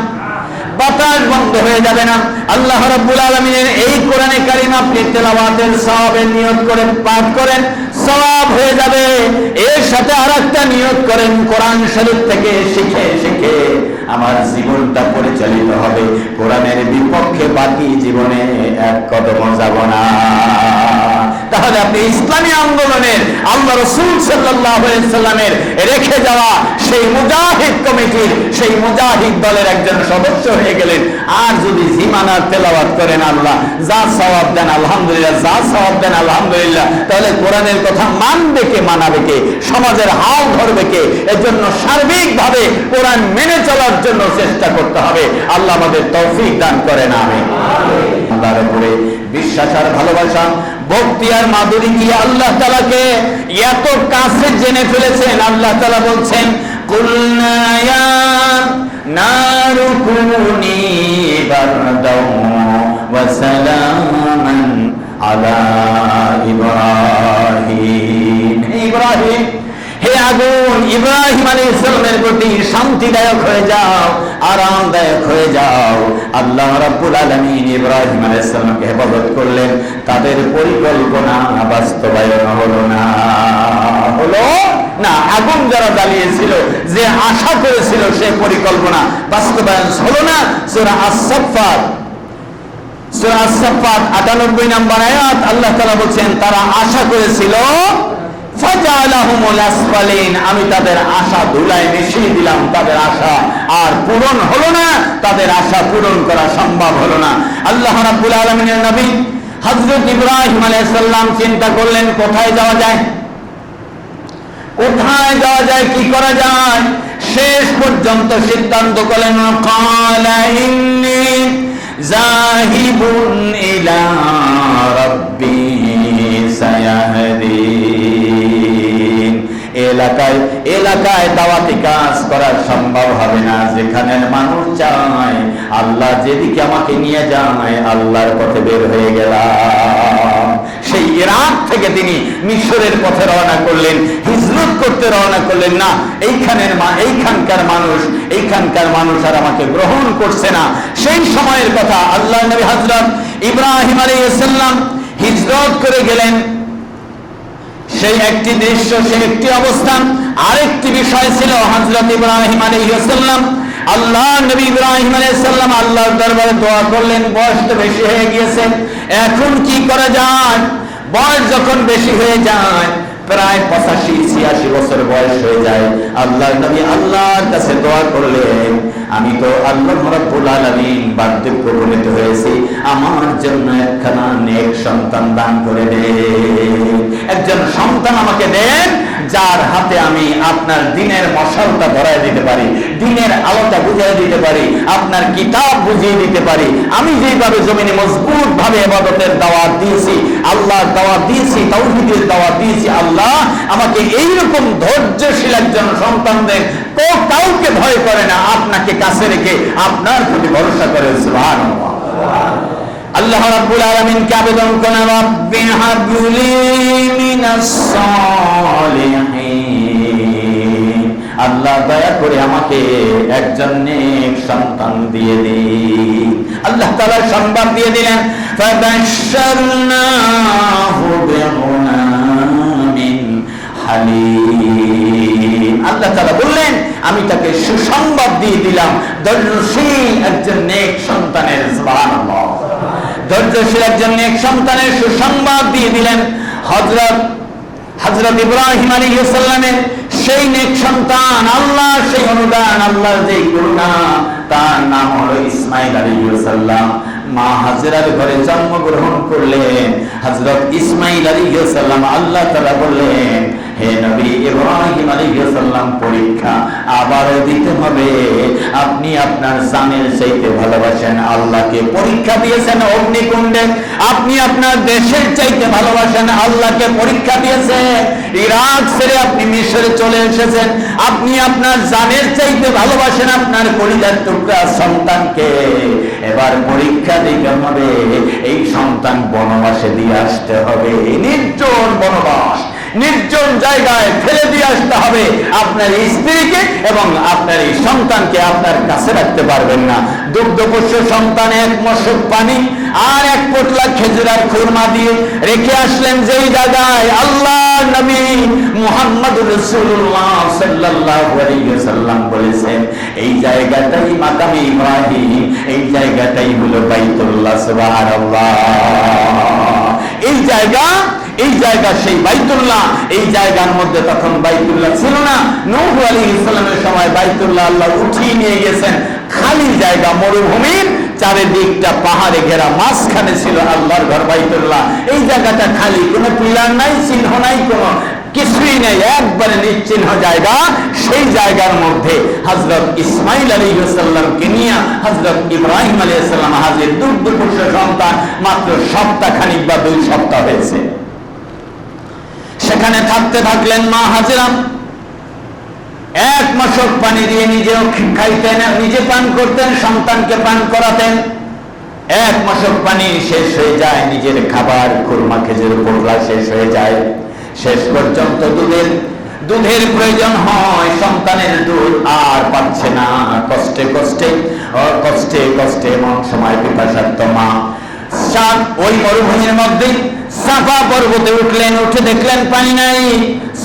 বাতাস বন্ধ হয়ে যাবে না। আল্লাহ রাব্বুল আলামিনের এই কোরআনে কারীম আপনি তেলাওয়াতের সওয়াবের নিয়ত করে পাঠ করেন, সওয়াব হয়ে যাবে। এর সাথে আরেকটা নিয়ত করেন, কোরআন শরীফ থেকে শিখে শিখে আমার জীবনটা পরিচালিত হবে, কোরআনের বিপক্ষে বাকি জীবনে এক কদম যাব না। তাহলে আপনি ইসলামী আন্দোলনের, আল্লাহ রাসূল সাল্লাল্লাহু আলাইহি সাল্লামের রেখে যাওয়া সেই মুজাহিদ কমিটির, সেই মুজাহিদ দলের একজন সদস্য হয়ে গেলেন। আর যদি জিমানার তেলাওয়াত করেন, আল্লাহ যা সওয়াব দেন আলহামদুলিল্লাহ, যা সওয়াব দেন আলহামদুলিল্লাহ, তাহলে কোরআনের কথা মানবে কে, মানাবে কে, সমাজের হাল ধরবে কে? এর জন্য সার্বিকভাবে কোরআন মেনে চলার জন্য চেষ্টা করতে হবে। আল্লাহ আমাদের তৌফিক দান করেন। আমিন। আল্লাহর উপরে বিশ্বাস আর ভালোবাসা, ভক্তি আর মাধুরী দিয়ে আল্লাহ তাআলাকে এত কাছে জেনে ফেলেছেন। আল্লাহ তাআলা বলছেন, কুলনা ইয়া নারু কুনি বারদাও ওয়া সালামান আলা ইব্রাহিম। ইব্রাহিম, হে আগুন, ইব্রাহিম আলাইহিস সালামের প্রতি শান্তিদায়ক হয়ে যাও, আরামদায়ক হয়ে যাও। আল্লাহ রাব্বুল আলামিন ইব্রাহিম আলাইহিস সালামকে হেফাজত করলেন, তাদের পরিকল্পনা বাস্তবায়ন হলো না। হলো না। আগুন যারা জ্বালিয়েছিল, যে আশা করেছিল, সে পরিকল্পনা বাস্তবায়ন হলো না। সূরা আস-সাফফাত, সূরা আস-সাফফাত 98 নম্বর আয়াত, আল্লাহ তাআলা বলেন, তারা আশা করেছিল, ফাজালাহুমুল আসফালিন, আমি তাদের আশা ধুলায় মিশিয়ে দিলাম। তাদের আশা আর পূরণ হলো না, তাদের আশা পূরণ করা সম্ভব হলো না। আল্লাহ রাব্বুল আলামিনের নবী হযরত ইব্রাহিম আলাইহিস সালাম চিন্তা করলেন, কোথায় যাওয়া যায়? কোথায় যাওয়া যায়, কি করা যায়? শেষ পর্যন্ত সিদ্ধান্ত করলেন, ক্বালা ইন্নী যাহিবুন ইলা রাব্বি সায়াহদিন। এলাকায় দাওয়াতি কাজ করা সম্ভব হবে না, যেখানের মানুষ চায় আল্লাহ যেদিকে আমাকে নিয়ে যায় আল্লাহর পথে বের হয়ে গেলাম। সেই ইরাক থেকে তিনি মিশরের পথে রওনা করলেন, হিজরত করতে রওনা করলেন। না, এইখানকার মানুষ আর আমাকে গ্রহণ করছে না। সেই সময়ের কথা আল্লাহ নবী হযরত ইব্রাহিম আলাইহিস সালাম হিজরত করে গেলেন। সেই একটি দৃশ্য, সেই একটি অবস্থান। আরেকটি বিষয় ছিল হযরত ইব্রাহিম আলাইহিস সালাম, আল্লাহ নবী ইব্রাহিম আলাইহিস সালাম আল্লাহর দরবারে দোয়া করলেন, বয়স তো বেশি হয়ে গিয়েছে, এখন কি করা যায়? বয়স যখন বেশি হয়ে যায়, প্রায় 85-86 বছর বয়স হয়ে যায়, আল্লাহর নবী আল্লাহর কাছে দোয়া করলেন, আমি তো আল্লাহ রাব্বুল আলামিন বার্ধক্য উপনীত হয়েছি, আমার জন্য একখানা নেক সন্তান দান করে দেন। একজন সন্তান আমাকে দেন যার হাতে আমি আপনার দিনের মশালটা ধরায় দিতে পারি, দিনের আলোটা বুঝিয়ে দিতে পারি, আপনার কিতাব বুঝিয়ে দিতে পারি। আমি যেভাবে জমিনে মজবুত ভাবে ইবাদতের দাওয়াত দিয়েছি, আল্লাহর দাওয়াত দিয়েছি, তাওহীদের দাওয়াত দিয়েছি, আল্লাহ আমাকে এইরকম ধৈর্যশীল একজন সন্তান দেন, কাউকে ভয় করে না, আপনাকে কাছে রেখে আপনার প্রতি ভরসা করে। সুবহানাল্লাহ। আল্লাহ রাব্বুল আলামিনকে আবেদন করেন, রাব্বি হাবলি মিনাস সালিহিন, আল্লাহ দয়া করে আমাকে একজন নেক সন্তান দিয়ে দিন। আল্লাহ তাআলা সংবাদ দিয়ে দিলেন, ফাবাশশারনাহু বিগুলামিন হালিম। আল্লাহ তাআলা বললেন, আমি তাকে সুসংবাদ দিয়ে দিলাম ধৈর্যশীল একজন নেক সন্তানের। সুবহানাল্লাহ। ধৈর্যশীল একজন নেক সন্তানের সুসংবাদ দিয়ে দিলেন। হযরত ইব্রাহিম আলাইহিস সালামের সেই নেক সন্তান, আল্লাহ সেই অনুদান, আল্লাহর যে করুণা, তার নাম হলো ইসমাঈল আলাইহিস সালাম। মা হাজেরার ঘরে জন্মগ্রহণ করলেন হযরত ইসমাঈল আলাইহিস সালাম। আল্লাহ তাআলা বললেন, হে নবী ইব্রাহিম আলাইহিস সালাম, পরীক্ষা আবারও দিতে হবে। আপনি আপনার জানের চাইতে ভালোবাসেন আল্লাহকে, পরীক্ষা দিয়েছেন অগ্নিকুণ্ডে। আপনি আপনার দেশের চাইতে ভালোবাসেন আল্লাহকে, পরীক্ষা দিয়েছেন। ইরাক ছেড়ে আপনি মিশরে চলে এসেছেন। আপনি আপনার জানের চাইতে ভালোবাসেন আপনার কলিজার টুকরা সন্তানকে। এবার পরীক্ষা দিতে হবে, এই সন্তান বনবাসে দিয়ে আসতে হবে, নির্জন বনবাস, নির্জন জায়গায় ফেলে দিয়ে আসতে হবে। আপনার স্ত্রীকে এবং আপনার এই সন্তানকে আপনার কাছে রাখতে পারবেন না। দুগ্ধপোষ্য সন্তান এক মশক পানি আর এক পোটলা খেজুর আর খুরমা দিয়ে রেখে আসলেন যেই জায়গায় আল্লাহ নবী মুহাম্মদুর রাসূলুল্লাহ সাল্লাল্লাহু আলাইহি ওয়াসাল্লাম বলেছেন, এই জায়গাটাই মাকামে ইব্রাহিম, এই জায়গাটাই হলো বাইতুল্লাহ। সুবহানাল্লাহ। এই জায়গা সেই বাইতুল্লাহ। এই জায়গার মধ্যে তখন বাইতুল্লাহ ছিল না। নূহ আলাইহিস সালামের সময় বাইতুল্লাহ আল্লাহ উঠিয়ে নিয়ে গেছেন। খালি জায়গা, মরুভূমির চারিদিকটা পাহাড়ে ঘেরা, মাঝখানে ছিল আল্লাহর ঘর বাইতুল্লাহ। এই জায়গাটা খালি, কোনো পিলার নাই, চিহ্ন নাই, কোনো কিছুই নেই, একবারে নিশ্চিহ্ন জায়গা। সেই জায়গার মধ্যে হযরত ইসমাঈল আলাইহিস সালামকে নিয়ে হযরত ইব্রাহিম আলাইহিস সালাম হাজির। দুগ্ধপোষ্য সন্তান, মাত্র সপ্তাহখানিক বা 2 সপ্তাহ হয়েছে। সেখানে থাকতে থাকলেন মা হাজেরা। এক মশক পানি দিয়ে নিজেও খাইতেন, নিজে পান করতেন, সন্তানকে পান করাতেন। এক মশক পানি শেষ হয়ে যায়, নিজের খাবার খুরমা খেজুর পোটলা শেষ হয়ে যায়। শেষ পর্যন্ত দুধের প্রয়োজন হয়, সন্তানের দুধ আর পাচ্ছে না। কষ্টে কষ্টে এমন সময় পিপাসার্ত মা ওই মরুভূমির মধ্যে সাফা পর্বতে উঠলেন। উঠে দেখলেন পানি নাই।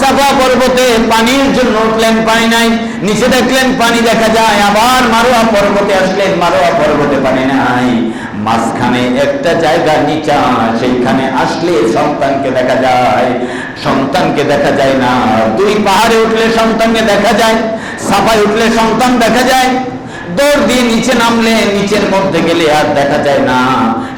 সাফা পর্বতে পানির জন্য উঠলেন, পানি নাই। নিচে দেখলেন পানি দেখা যায়। আবার মারোয়া পর্বতে আসলেন, মারোয়া পর্বতে পানি নাই। মাঝখানে একটা জায়গা নিচা, সেইখানে আসলে সন্তানকে দেখা যায়, সন্তানকে দেখা যায় না। 2 পাহাড়ে উঠলে সন্তানকে দেখা যায়, সাফায় উঠলে সন্তান দেখা যায়। দৌড় দিয়ে নিচে নামলে, নিচের মধ্যে গেলে আর দেখা যায় না।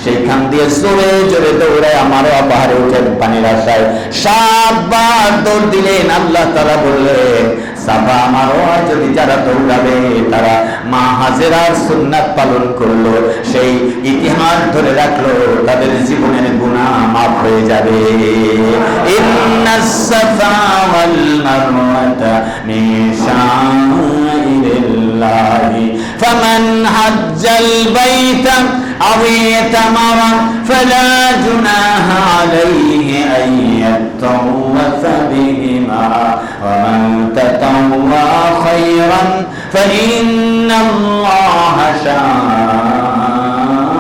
সেইখান দিয়ে জোরে জোরে দৌড়ায় আমারও পাহাড়ে উঠেন পানির আশায়। 7 বার দৌড় দিলেন। আল্লাহ তাআলা বললেন, সাফা মারওয়া যদি যারা দৌড়াবে তারা মা হাজেরার সুন্নাত পালন করলো, সেই ইতিহাস ধরে রাখলো, তাদের জীবনের গুনাহ মাফ হয়ে যাবে। ইন্নাস সাফা ওয়াল মারওয়াতা মিন শাআইরিল্লাহি ফামান হাজ্জাল বাইতা আও ইয়াতামারা ফালা জুনাহা আলাইহি আন ইয়াতাওয়াফা বিহিমা ওয়া মান তাতাওয়া খায়রান ফাইন্নাল্লাহা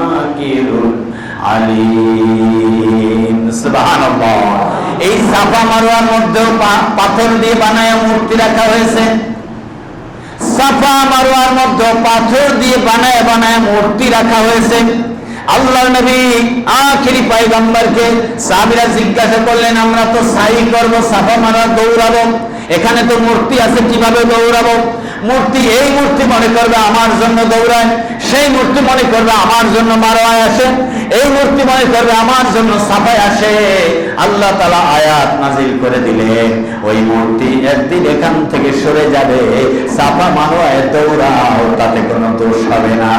শাকিরুন আলিম। সুবহানাল্লাহ। এই সাফা মারওয়ার মধ্যে পাথর দিয়ে বানায়া মূর্তি রাখা হয়েছে। সাফা মারওয়ার মধ্যে পাথর দিয়ে বানায় বানায় মূর্তি রাখা হয়েছে। আল্লাহর নবী আখেরি পয়গম্বরকে সাহাবীরা জিজ্ঞাসা করলেন, আমরা তো সাই করব, সাফা মারওয়া দৌড়াবো, এখানে তো মূর্তি আছে, কিভাবে দৌড়াবো? মূর্তি, এই মূর্তি মনে করবে আমার জন্য দৌড়ায়, সেই মূর্তি মনে করবে আমার জন্য মারওয়ায় আসে, এই মূর্তি মনে করবে আমার জন্য সাফায় আসে। আল্লাহ তাআলা আয়াত নাজিল করে দিলেন, ওই মূর্তি একদিন এখান থেকে সরে যাবে, সাফা মারওয়ায় দৌড়াও, তাতে কোনো দোষ হবে না।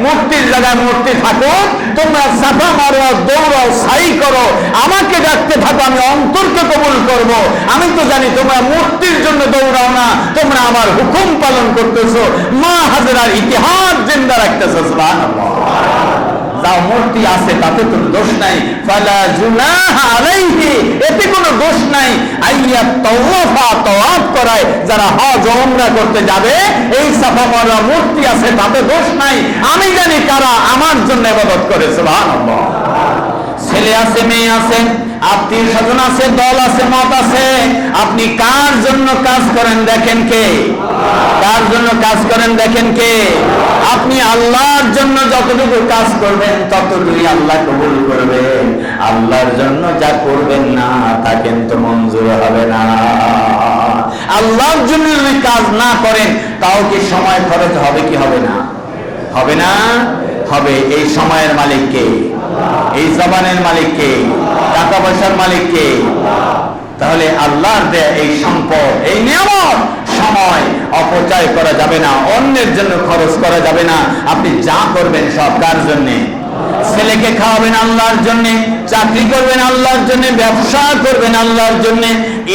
মূর্তির জায়গায় মূর্তি থাকুক, তোমরা সাফা মারওয়া দৌড়াও, সাই করো, আমাকে ডাকতে থাকো, আমি অন্তরকে কবুল করব। আমি তো জানি তোমরা মূর্তির জন্য দৌড়াও না, তোমরা আমার হুকুম পালন করতেছো, মা হাজেরার ইতিহাস জিন্দা রাখতেছো। সুবহানাল্লাহ। যাও, মূর্তি আছে তাতে কোনো দোষ নাই, ফালা জুনাহা আলাইহি, এতে কোনো দোষ নাই। আইয়া তাওয়াফা, তাওয়াফ করায় যারা হজ ওমরা করতে যাবে, এই সাফা মারওয়া মূর্তি আছে তাতে দোষ নাই। আমি জানি কারা আমার জন্য ইবাদত করে। সুবহানাল্লাহ। ছেলে আছে, মেয়ে আছে, আত্মীয় স্বজন আছে, দল আছে, মত আছে, আপনি কার জন্য কাজ করেন দেখেন কে? কার জন্য কাজ করেন দেখেন কে? আপনি আল্লাহর জন্য যতটুকু কাজ করবেন ততটুকুই আল্লাহ কবুল করবেন। আল্লাহর জন্য যা করবেন না তা কিন্তু মঞ্জুর হবে না। আল্লাহর জন্য যদি কাজ না করেন তাও কি সময় খরচ হবে কি হবে না? হবে না? হবে। এই সময়ের মালিক কে? এই জবানের মালিক কে? টাকা পয়সার মালিক কে? তাহলে আল্লাহর দেয়া এই সম্পদ, এই নিয়ামত, সময় অপচয় করা যাবে না, অন্যের জন্য খরচ করা যাবে না। আপনি যা করবেন সব কার জন্যে? ছেলেকে খাওয়াবেন আল্লাহর জন্য, চাকরি করবেন আল্লাহর জন্য, ব্যবসা করবেন আল্লাহর জন্য,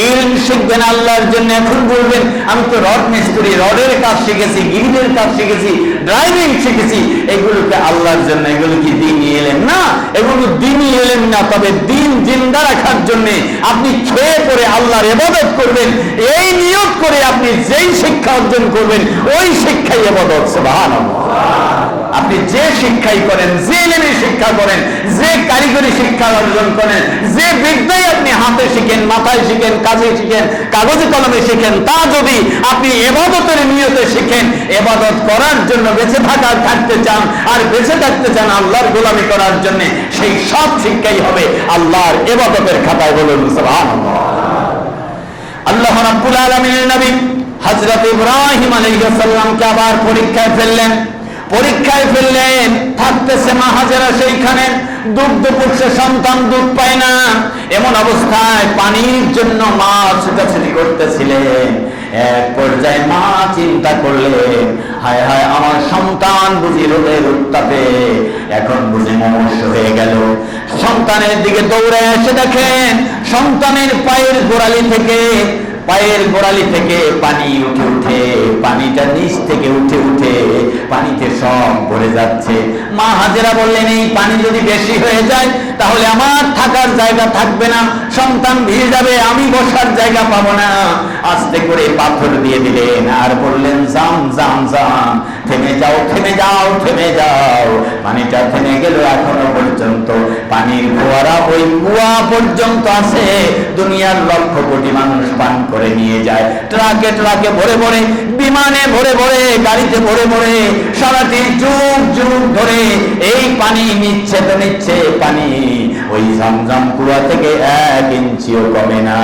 ইলম শিখবেন আল্লাহর জন্য। এখন বলবেন আমি তো রড মিস্ত্রি, রডের কাজ শিখেছি, গিরিলের কাজ শিখেছি, ড্রাইভিং শিখেছি, এগুলোকে আল্লাহর জন্য। এগুলো কি দ্বীনি ইলম না? এগুলো দ্বীনি ইলম না, তবে দ্বীন জিন্দা রাখার জন্য আপনি খেয়ে পরে আল্লাহর ইবাদত করবেন, এই নিয়ত করে আপনি যেই শিক্ষা অর্জন করবেন ওই শিক্ষাই ইবাদত। সুবহানাল্লাহ। আপনি যে শিক্ষাই করেন, যে ইলমের শিক্ষা করেন, যে কারিগরি শিক্ষা অর্জন করেন, যে বিদ্যাই আপনি হাতে শিখেন, মাথায় শিখেন, কাজে শিখেন, কাগজে কলমে শিখেন, তা যদি আপনি ইবাদতের নিয়তে শিখেন, ইবাদত করার জন্য বেঁচে থাকতে চান, আর বেঁচে থাকতে চান আল্লাহর গোলামি করার জন্য, সেই সব শিক্ষাই হবে আল্লাহর ইবাদতের খাতায়। বলুন সুবহানাল্লাহ। আল্লাহ রাব্বুল আলামিনের নবী হযরত ইব্রাহিম আলাইহিস সালামকে আবার পরীক্ষায় ফেললেন। থাকতেছে মা হাজেরা সেইখানে, দুগ্ধ পুত্র সন্তান দুধ পায় না, এমন অবস্থায় পানির জন্য মা ছুটাছুটি করতেছিলেন। এক পর্যায়ে মা চিন্তা করলেন, হায় হায়, আমার সন্তান বুঝি রোদের উত্তাপে এখন বুঝি মমস্য হয়ে গেল। সন্তানের দিকে দৌড়ে এসে দেখেন সন্তানের পায়ের গোড়ালি থেকে পানি উঠে উঠে, পানিটা নিচ থেকে উঠে উঠে পানিতে সব ভরে যাচ্ছে। মা হাজেরা বললেন, এই পানি যদি বেশি হয়ে যায় তাহলে আমার থাকার জায়গা থাকবে না, সন্তান ভিজে যাবে, আমি বসার জায়গা পাবো না। আস্তে করে পাথর দিয়ে দিলেন আর বললেন, জাম জাম জাম, থেমে যাও থেমে যাও থেমে যাও। পানিটা থেমে গেল, এখনো পর্যন্ত পানির ফোয়ারা ওই কুয়া পর্যন্ত আছে। দুনিয়ার লক্ষ কোটি মানুষ পান করে নিয়ে যায়, ট্রাকে ট্রাকে ভরে ভরে, বিমানে ভরে ভরে, গাড়িতে ভরে ভরে, সারাটি যুগ যুগ ধরে এই পানি নিচ্ছে তো নিচ্ছে পানি, ওই ঝমঝম কুয়া থেকে 1 ইঞ্চিও কমে না।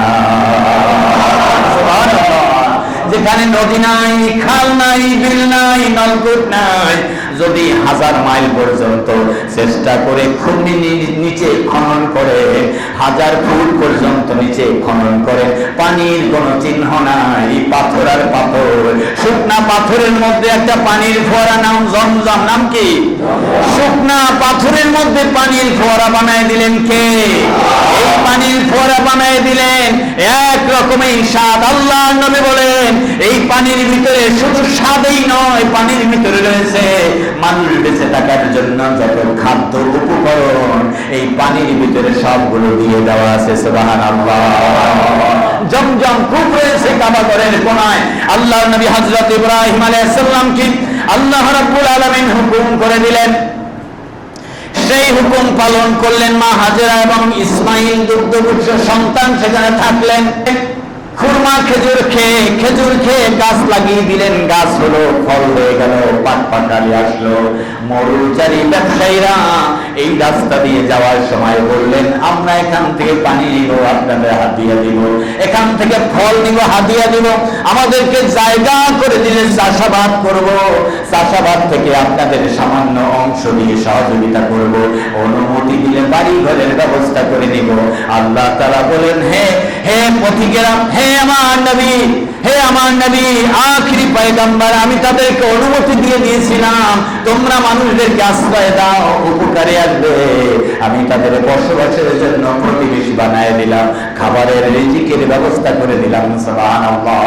যেখানে নদী নাই, খাল নাই, বিল নাই, নলকূপ নাই, যদি 1000 মাইল পর্যন্ত চেষ্টা করে খুনি নিচে খনন করে, 1000 ফুট পর্যন্ত নিচে খনন করে, পানির কোনো চিহ্ন নাই, পাথর আর পাথর, শুকনা পাথরের মধ্যে একটা পানির ফোয়ারা, নাম জমজম। নাম কি? শুকনা পাথরের মধ্যে পানির ফোয়ারা বানায় দিলেন কে? এই পানির ফোয়ারা বানায় দিলেন, এক রকমের স্বাদ। আল্লাহ নবী বলেন এই পানির ভিতরে শুধু স্বাদই নয়, পানির ভিতরে রয়েছে মানুষ বেঁচে থাকার জন্য যত খাদ্য উপকরণ, এই পানির ভিতরে সবগুলো দিয়ে দেওয়া আছে। সুবহানাল্লাহ। জমজম কূপ রয়েছে কাবা ঘরের কোনায়। আল্লাহ নবী হযরত ইব্রাহিম আলাইহিস সালামকে আল্লাহ রাব্বুল আলামিন হুকুম করে দিলেন, সেই হুকুম পালন করলেন। মা হাজেরা এবং ইসমাইল দুগ্ধপুত্র সন্তান সেখানে থাকলেন। খুরমা খেজুর খেয়ে গাছ লাগিয়ে দিলেন, গাছ হলো, ফল হয়ে গেল, পাট পাটালি আসলো। মরুচারী ব্যবসায়ীরা এই রাস্তা দিয়ে যাওয়ার সময় বললেন, আমরা এখান থেকে পানি নিব, আপনাদের হাদিয়া দিব, এখান থেকে ফল নিব, হাদিয়া দিব, আমাদেরকে জায়গা করে দিলে চাষাবাদ করব, চাষাবাদ থেকে আপনাদের সামান্য অংশ দিয়ে সহযোগিতা করব, অনুমতি দিলে বাড়ি ঘরের ব্যবস্থা করে নিব। আল্লাহ তাআলা বলেন, হে পথিকেরা, হে আমার নবী আখিরি পয়গম্বর, আমি তাদেরকে অনুমতি দিয়ে দিয়েছিলাম, তোমরা মানুষদেরকে আশ্রয় দাও, উপকারে আসবে। আমি তাদের বসবাসের জন্য প্রতিবেশী বানায় দিলাম, খাবারের রিজিকের ব্যবস্থা করে দিলাম। সুবহানাল্লাহ।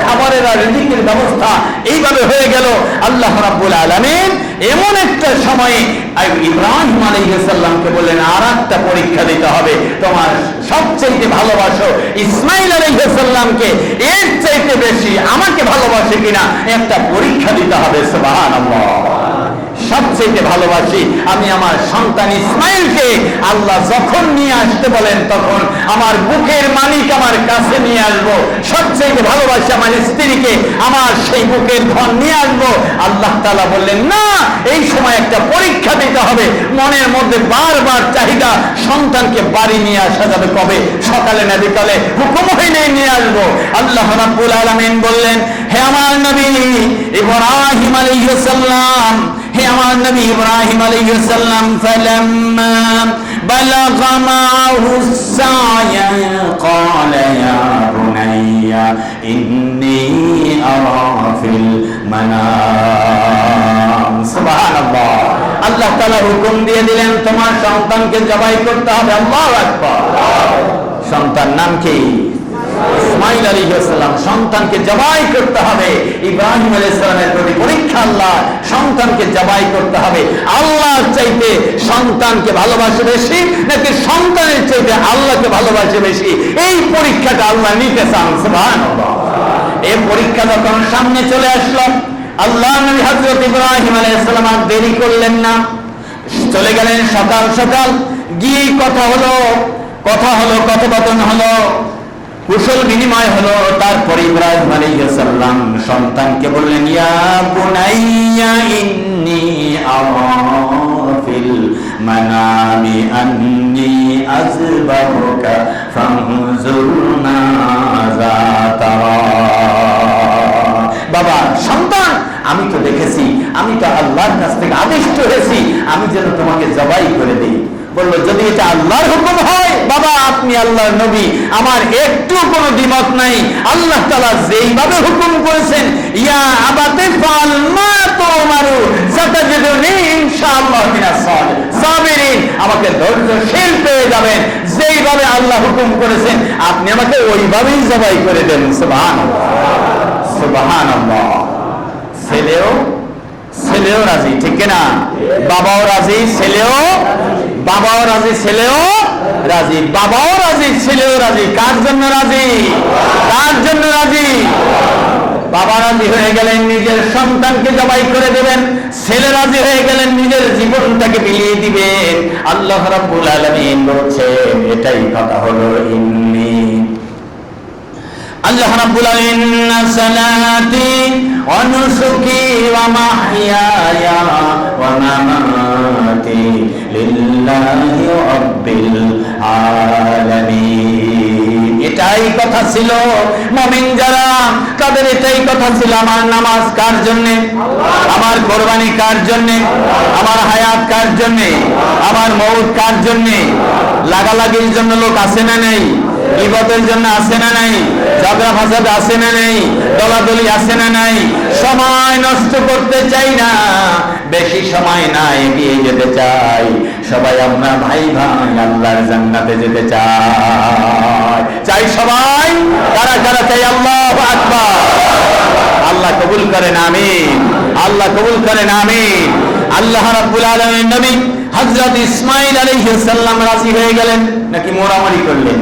খাবারের আর রিজিকের ব্যবস্থা এইভাবে হয়ে গেল। আল্লাহ রাব্বুল আলামিন এমন একটা সময়ে ইব্রাহিম আলাইহিস সালামকে বললেন, আর একটা পরীক্ষা দিতে হবে, তোমার সবচেয়ে ভালোবাসো ইসমাইল আলাইহিস সালামকে, এর চাইতে বেশি আমাকে ভালোবাসে কিনা একটা পরীক্ষা দিতে হবে। সুবহানাল্লাহ। সবচেয়ে ভালোবাসি আমি আমার সন্তান ইসমাইলকে। আল্লাহ যখন নিয়ে আসতে বলেন তখন আমার বুকের মালিক আমার কাছে নিয়ে আসবো। সবচেয়ে ভালোবাসি আমার স্ত্রীকে, আমার সেই বুকের ধন নিয়ে আসবো। আল্লাহ তাআলা বললেন, না, এই সময় একটা পরীক্ষা দিতে হবে। মনের মধ্যে বারবার চাহিদা, সন্তানকে বাড়ি নিয়ে আসা যাবে কবে, সকালে না বিকালে, হুকুম হইলে নিয়ে আসবো। আল্লাহ রাব্বুল আলামিন বললেন, হে আমার নবী ইব্রাহিম আলাইহিস সালাম, হে আমার নবী ইব্রাহিম আলাইহিস সালাম, ফালাম্মা বালাগা মাহুস সায়া ক্বালা ইয়া বুনাইয়া ইন্নী আরা ফিল মানাম। সুবহানাল্লাহ। আল্লাহ তাআলা হুকুম দিয়ে দিলেন, তোমার সন্তানকে জবাই করতে হবে। আল্লাহু আকবার। সন্তান নাম কি? ইসমাইল আলাইহিস সালাম। সন্তানকে জবাই করতে হবে। ইব্রাহিম আলাইহিস সালামের প্রতি পরীক্ষা, আল্লাহ সন্তানকে জবাই করতে হবে। আল্লাহর চাইতে সন্তানকে ভালোবাসে বেশি নাকি সন্তানের চাইতে আল্লাহকে ভালোবাসে বেশি, এই পরীক্ষাটা আল্লাহ নিতে চান। সুবহানাল্লাহ। এই পরীক্ষা যখন সামনে চলে আসলো, আল্লাহ নবী হযরত ইব্রাহিম আলাইহিস সালাম আর দেরি করলেন না, চলে গেলেন সকাল সকাল। গিয়ে কথা হলো, কথোপকথন হলো, কুশল বিনিময় হলো। তারপর ইব্রাহিম আলাইহিস সালাম সন্তানকে বললেন, ইয়া বুনাইয়া ইন্নী আরা ফিল মানামি আন্নী আযবাহুকা ফানজুর মাযা তারা। বাবা, সন্তান, আমি তো দেখেছি, আমি তো আল্লাহর কাছ থেকে আদিষ্ট হয়েছি, আমি যেন তোমাকে জবাই করে দিই। বললো, যদি এটা আল্লাহর হুকুম হয়, বাবা আপনি আল্লাহর নবী, আমার একটু কোনো দ্বিমত নাই। আল্লাহ তাআলা যেইভাবে হুকুম করেছেন, ইয়া আবাতি ফাল মা তুমারু সাতাজিদুনি ইনশাআল্লাহ মিনাস সাবিরিন, আমাকে ধৈর্যশীল পেয়ে যাবেন। যেইভাবে আল্লাহ হুকুম করেছেন আপনি আমাকে ওইভাবেই জবাই করে দেন। সুবহানাল্লাহ, সুবহানাল্লাহ। ছেলেও রাজি, ঠিক না? বাবাও রাজি, বাবাও রাজি, ছেলেও রাজি, বাবাও রাজি, ছেলেও রাজি। কার জন্য রাজি? কার জন্য রাজি? বাবা রাজি হয়ে গেলেন নিজের সন্তানকে জবাই করে দেবেন, ছেলে রাজি হয়ে গেলেন নিজের জীবনটাকে বিলিয়ে দিবেন। আল্লাহ রাব্বুল আলামিন বলছেন, এটাই কথা হলো ইন্নী, আল্লাহ রাব্বুল আলামিন, সালাতি ওয়া নুসুকি ওয়া মাহইয়ায়া ওয়া মামাতি লিল্লাহি রাব্বিল আলামিন। এটাই এটাই কথা ছিল, মুমিন যারা তাদের এটাই কথা ছিল, আমার নামাজ কার জন্য, আমার কোরবানি কার জন্য, আমার হায়াত কার জন্য, আমার মউত কার জন্য। লাগালাগির জন্য লোক আছে না নেই? ইবাদতের জন্য আছে না নাই? ঝগড়া ফাসাদ আছে না নেই? দলাদলি আছে না নাই? সময় নষ্ট করতে চাই না, বেশি সময় না, এগিয়ে যেতে চাই। সবাই আমরা ভাই ভাই আল্লাহর জান্নাতে যেতে চাই সবাই। কারা কারা চাই? আল্লাহু আকবার। আল্লাহ কবুল করেন, আমিন। আল্লাহ কবুল করেন, আমিন। আল্লাহ রাব্বুল আলামিন নবী হযরত ইসমাঈল আলাইহিস সালাম রাজি হয়ে গেলেন নাকি মোরামরি করলেন?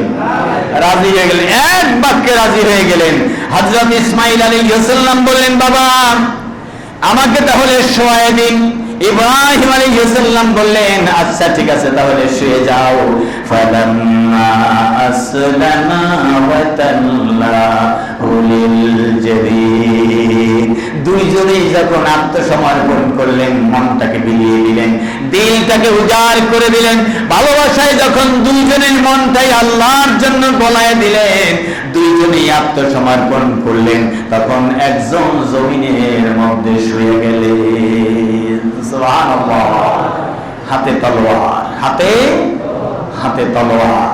রাজি হয়ে গেলেন, এক বাক্যে রাজি হয়ে গেলেন। হযরত ইসমাঈল আলাইহিস সালাম বললেন, বাবা আমাকে তাহলে শোয়ায় দিন। ইব্রাহিম আলাইহিস সালাম বললেন, আচ্ছা ঠিক আছে তাহলে শুয়ে যাও। ফালাম্মা আসলামা ওয়া তাল্লাহু লিল জাবিন, দুইজনেই যখন আত্মসমর্পণ করলেন, মনটাকে বিলিয়ে দিলেন, দিলটাকে উজাড় করে দিলেন, ভালোবাসায় যখন দুইজনের মনটাই আল্লাহর জন্য গলায় দিলেন, দুইজনেই আত্মসমর্পণ করলেন, তখন একজন জমিনের মধ্যে শুয়ে গেলেন। সুবহানাল্লাহ। হাতে তলোয়ার, হাতে তলোয়ার,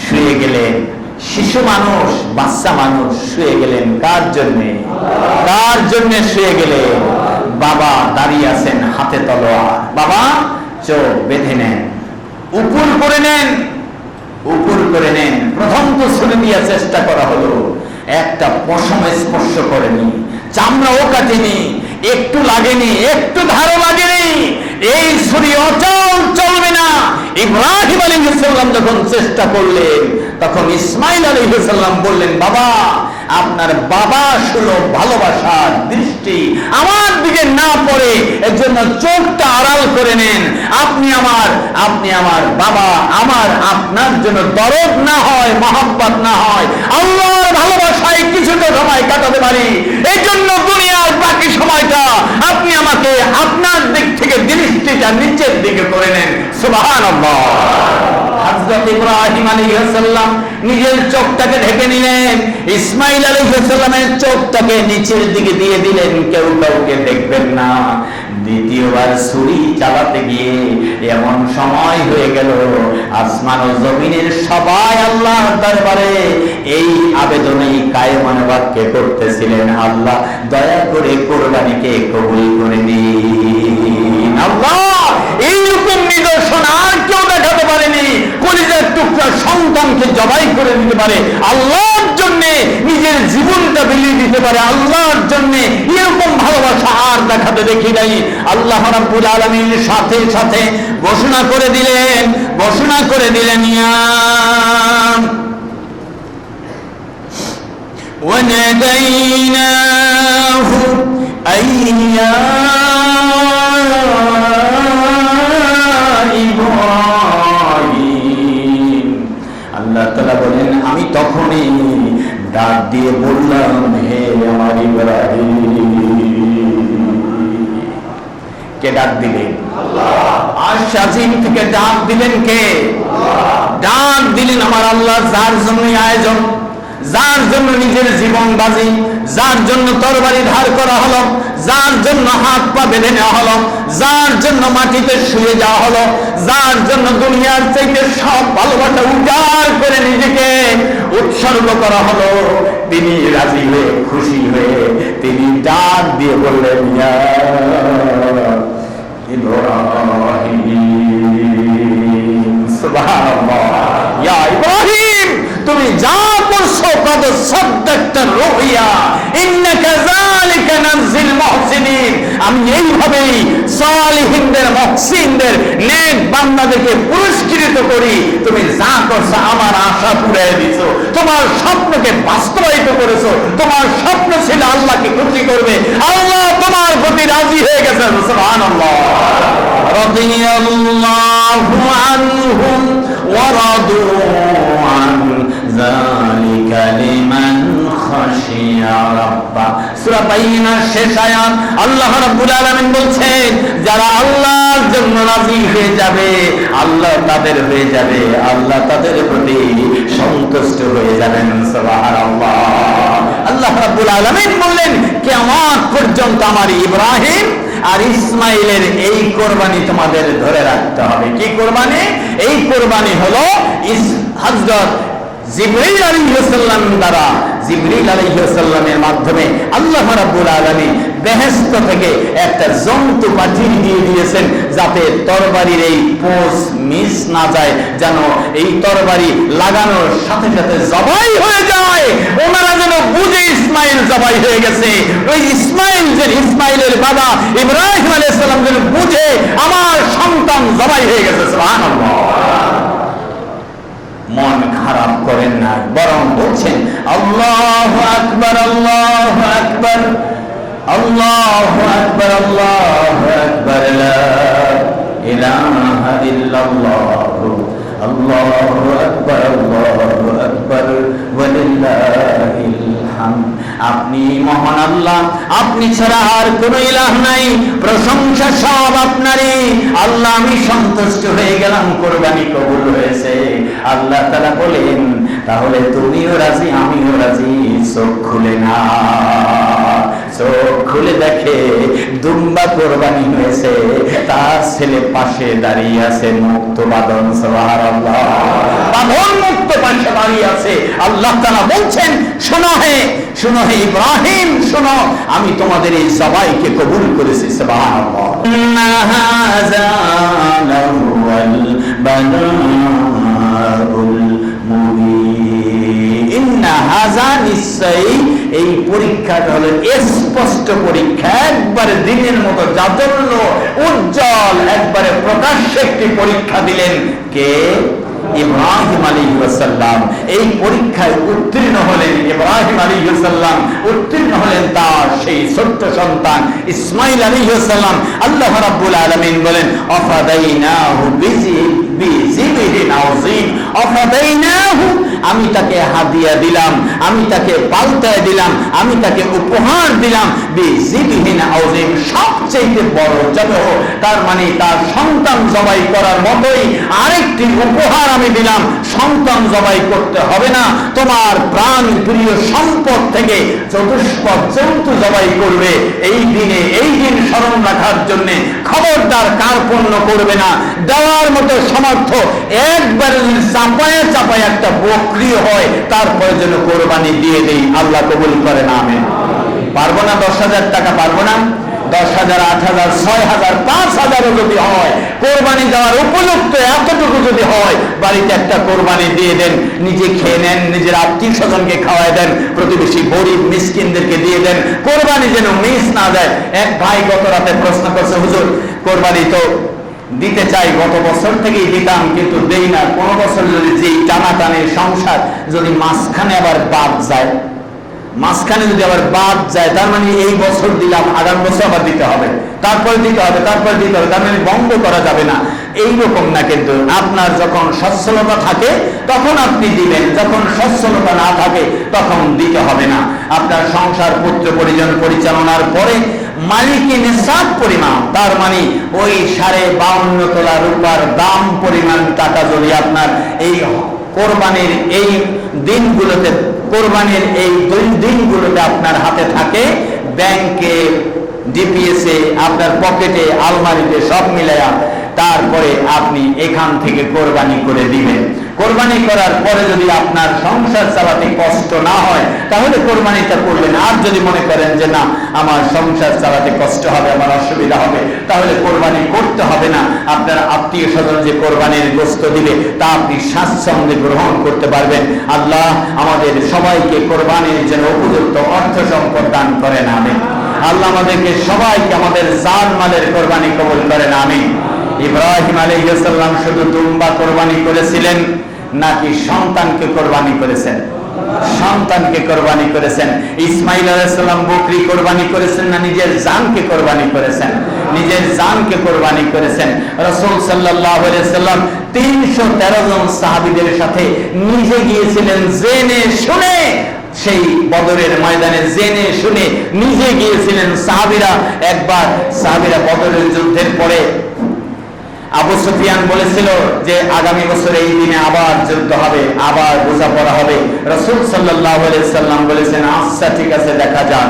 শুয়ে গেলেন। শিশু মানুষ, বাচ্চা মানুষ শুয়ে গেলেন কার জন্যে? কার জন্যে শুয়ে গেলেন? বাবা দাঁড়িয়ে আছেন, হাতে তলোয়ার। বাবা চোখ বেঁধে নেন, উপর করে নেন, উপর করে নেন। প্রথম তো ছুরি দিয়ে চেষ্টা করা হলো, একটা পশম স্পর্শ করেনি, চামড়াও কাটেনি, একটু লাগেনি, একটু ধারও লাগেনি। এই ছুরি অচল চলবে না। ইব্রাহিম আলাইহিস সালাম যখন চেষ্টা করলেন, তখন ইসমাঈল আলাইহিস সালাম বললেন, বাবা আপনার বাবা সুলভ ভালোবাসার দৃষ্টি আমার দিকে না পড়ে, এর জন্য চোখটা আড়াল করে নেন। আপনি আমার বাবা, আমার আপনার জন্য দরদ না হয়, মহব্বত না হয়, আল্লাহর ভালোবাসায় কিছুটা সময় কাটাতে পারি। এই জন্য দুনিয়ার বাকি সময়টা আপনি আমাকে আপনার দিক থেকে দৃষ্টিটা নিচের দিকে করে নেন। সুবহানাল্লাহ। হযরত ইব্রাহিম আলাইহিস সালাম নিজের চোখটাকে ঢেকে নিলেন, ইসমাঈল আলাইহিস সালামের চোখটাকে নিচের দিকে দিয়ে দিলেন, কেউ কাউকে দেখবেন না। দ্বিতীয়বার ছুরি চালাতে গিয়ে এমন সময় হয়ে গেল, আসমান ও জমিনের সবাই আল্লাহর দরবারে এই আবেদনেই কায়মান বাক্যে করতেছিলেন, আল্লাহ দয়া করে কোরবানিকে কবুল করে নিন। আল্লাহ এইরকম নিদর্শন আর কেউ দেখাতে পারেনি। কলিজার টুকরা সন্তানকে জবাই করে দিতে পারে, আল্লাহর জন্য নিজের জীবনটা বিলিয়ে দিতে পারে, আল্লাহর জন্য এরকম ভালোবাসা আর দেখাতে দেখি নাই। আল্লাহ রাব্বুল আলামিন সাথে সাথে ঘোষণা করে দিলেন ইয়া ওয়ানাদাইনাহু আইয়া ইব্রাহিম। আল্লাহ তাআলা বলেন, আমি তখনই ডাক দিয়ে বললাম, হে আমার ইব্রাহিম। কে ডাক দিলেন? আল্লাহ। আরশ আজিম থেকে ডাক দিলেন কে? আল্লাহ। ডাক দিলেন আমার আল্লাহ, যার জন্য আয়োজন, যার জন্য নিজের জীবন বাজি, যার জন্য তরবারি ধার করা হলো, যার জন্য হাত পা বেঁধে নেওয়া হলো, যার জন্য মাটিতে শুয়ে যাওয়া হলো, যার জন্য দুনিয়ার চাইতে সব ভালোবাসা উজাড় করে নিজেকে উৎসর্গ করা হলো, তিনি রাজি হয়ে খুশি হয়ে তিনি ডাক দিয়ে বললেন, ইয়া ইব্রাহিম। সুবহানাল্লাহ। ইয়া ইব্রাহিম, তুমি যা করছো কদ সাদ্দাকতা রুইয়া ইন্নাকা যালিকা নাযিল মুহসিনিন। আমি এইভাবেই সালিহিনদের, মুহসিনদের, নেক বান্দাদেরকে পুরস্কৃত করি। তুমি যা করছো আমার আশা পূরণ দিছো, তোমার স্বপ্নকে বাস্তবায়িত করেছো। তোমার স্বপ্ন ছিল আল্লাহকে খুশি করবে, আল্লাহ তোমার প্রতি রাজি হয়ে গেছেন। সুবহানাল্লাহ। রাদিয়াল্লাহু আনহুম ওয়া রাদু আন যালিকা লিমান খাশিয়া রাব্বা। সূরা বাইয়িনার শেষ আয়াত আল্লাহ রাব্বুল আলামিন বলছেন, যারা আল্লাহর জন্য রাজি হয়ে যাবে, আল্লাহ তাদের হয়ে যাবে, আল্লাহ তাদের প্রতি সন্তুষ্ট হয়ে যাবেন। সুবহানাল্লাহ। আল্লাহ রাব্বুল আলামিন বললেন কিয়ামত পর্যন্ত আমার ইব্রাহিম আর ইসমাইলের এই কোরবানি তোমাদের ধরে রাখতে হবে। কি কোরবানি? এই কোরবানি হলো হযরত জিবরীল আলাইহিস সালাম দ্বারা, জিবরীল আলাইহিস সালামের মাধ্যমে আল্লাহ রাব্বুল আলামিন বেহেশত থেকে একটা জন্তু পাঠিয়ে দিয়ে দিয়েছেন, যাতে তরবারির এই পোষ মিস না যায়, যেন এই তরবারি লাগানোর সাথে সাথে জবাই হয়ে যায়। ওনারা যেন বুঝে ইসমাইল জবাই হয়ে গেছে। ওই ইসমাইলের বাবা ইব্রাহিম আলাইহিস সালাম যেন বুঝে আমার সন্তান জবাই হয়ে গেছে। সুবহানাল্লাহ। মন খারাপ করেন না, বরং বলছেন আল্লাহু আকবার, আল্লাহু আকবার, আল্লাহু আকবার, আল্লাহু আকবার, লা ইলাহা ইল্লাল্লাহ, আল্লাহু আকবার, আল্লাহু আকবার, ওয়া লিল্লাহিল হামদ। আপনি মহান আল্লাহ, আপনি ছাড়া আর কোনো ইলাহ নাই, প্রশংসা সব আপনারই। আল্লাহ আমি সন্তুষ্ট হয়ে গেলাম, কোরবানি কবুল হয়েছে। আল্লাহ তাআলা বলেন তাহলে তুমিও রাজি আমিও রাজি। চোখ খুলে না, চোখ খুলে দেখে দুম্বা কোরবানি হয়েছে, তার ছেলে পাশে দাঁড়িয়ে আছে মুক্ত বাদন। সুবহানাল্লাহ। বাঁধন মুক্ত পাশে দাঁড়িয়ে আছে। আল্লাহ তাআলা বলছেন শোনো হে ইব্রাহিম, শোনো, আমি তোমাদের এই সবাইকে কবুল করেছি। সুবহানাল্লাহ। হাযা লাহুল বালাউল মুবিন। ইন্না হাযা, নিশ্চয়ই এই পরীক্ষাটা হলো স্পষ্ট পরীক্ষা, একবারে দিনের মতো জাজল্য উজ্জ্বল, একবারে প্রকাশ্যে একটি পরীক্ষা দিলেন। কে? ইব্রাহিম আলাইহিস সালাম। এই পরীক্ষায় উত্তীর্ণ হলেন ইব্রাহিম আলাইহিস সালাম, উত্তীর্ণ হলেন তার সেই ছোট্ট সন্তান ইসমাইল আলাইহিস সালাম। আল্লাহ রাব্বুল আলামিন বলেন আফাদাইনাহু বিযিবহিন আযীম। আফাদাইনাহু, আমি তাকে হাদিয়া দিলাম, আমি তাকে পাল্টায় দিলাম, আমি তাকে উপহার দিলাম। বিযিবহিন আযীম, সবচেয়ে বড় জবাহ। তার মানে তার সন্তান জবাই করার মতোই আরেকটি উপহার আমি দিলাম। সন্তান জবাই করতে হবে না, তোমার প্রাণ প্রিয় সম্পদ থেকে চতুষ্পদ জন্তু জবাই করবে। এই দিন স্মরণ রাখার জন্য খবরদার কার্পণ্য করবে না। দেওয়ার মতো সমর্থ একবারে চাপায় একটা বকরি হয়, তারপরে যেন কোরবানি দিয়ে দেই। আল্লাহ কবুল করে না। আমিন। পারবো না 10,000 টাকা, পারবো না 10,000, 8,000, 6,000, 5,000 যদি হয়, কোরবানি দেওয়ার উপযুক্ত এতটুকু যদি হয়, বাড়িতে একটা কোরবানি দিয়ে দেন, নিজে খেয়ে নেন, নিজের আত্মীয় স্বজনকে খাওয়াই দেন, প্রতিবেশী গরিব মিসকিনদেরকে দিয়ে দেন, কোরবানি যেন মিস না যায়। এক ভাই গত রাতে প্রশ্ন করছে, হুজুর কোরবানি তো দিতে চাই, গত বছর থেকেই দিতাম কিন্তু দেই না, কোন বছর যদি যেই টানাটানের সংসার যদি মাঝখানে আবার বাদ যায়, তার মানে এই বছর দিলাম, আগামী বছর আবার দিতে হবে, তারপরে দিতে হবে, তার মানে বন্ধ করা যাবে না। এইরকম না, কিন্তু আপনার যখন সচ্ছলতা থাকে তখন আপনি দিবেন, যখন সচ্ছলতা না থাকে তখন দিতে হবে না। আপনার সংসার পুত্র পরিজন পরিচালনার পরে মালিকি নিসাব পরিমাণ, তার মানে ওই 52.5 তোলা রূপার দাম পরিমাণ টাকা যদি আপনার এই কোরবানির এই দিনগুলোতে আপনার হাতে থাকে, ব্যাংকে, ডিপিএসে, আপনার পকেটে, আলমারিতে সব মিলায়া, তারপরে আপনি এখান থেকে কোরবানি করে দিবেন। কোরবানি করার পরে যদি আপনার সংসার চালাতে কষ্ট না হয় তাহলে কোরবানিটা করবেন। আর যদি মনে করেন যে না আমার সংসার চালাতে কষ্ট হবে, আমার অসুবিধা হবে, তাহলে কোরবানি করতে হবে না। আপনার আত্মীয় স্বজন যে কোরবানির গোশত দিবে তা আপনি স্বাচ্ছন্দ্যে গ্রহণ করতে পারবেন। আল্লাহ আমাদের সবাইকে কোরবানির জন্য উপযুক্ত অর্থ সম্পদ দান করেন। আমিন। আল্লাহ আমাদেরকে সবাইকে আমাদের জান মালের কোরবানি কবুল করেন। আমিন। ইব্রাহিম আলাইহিস সালাম শুধু দুম্বা কোরবানি করেছিলেন নাকি সন্তানকে কোরবানি করেছেন? সন্তানকে কোরবানি করেছেন। ইসমাইল আলাইহিস সালাম বকরি কোরবানি করেছেন না নিজের জানকে কোরবানি করেছেন? নিজের জানকে কোরবানি করেছেন। রাসূল সাল্লাল্লাহু আলাইহি সাল্লাম 313 জন সাহাবীদের সাথে নিজে গিয়েছিলেন, জেনে শুনে, সেই বদরের ময়দানে জেনে শুনে নিজে গিয়েছিলেন। সাহাবীরা বদরের যুদ্ধের পরে আবু সুফিয়ান বলেছিল যে আগামী বছর এই দিনে আবার যুদ্ধ হবে, আবার বোঝাপড়া হবে। রাসূল সাল্লাল্লাহু আলাইহি সাল্লাম বলেছেন আচ্ছা ঠিক আছে দেখা যাক।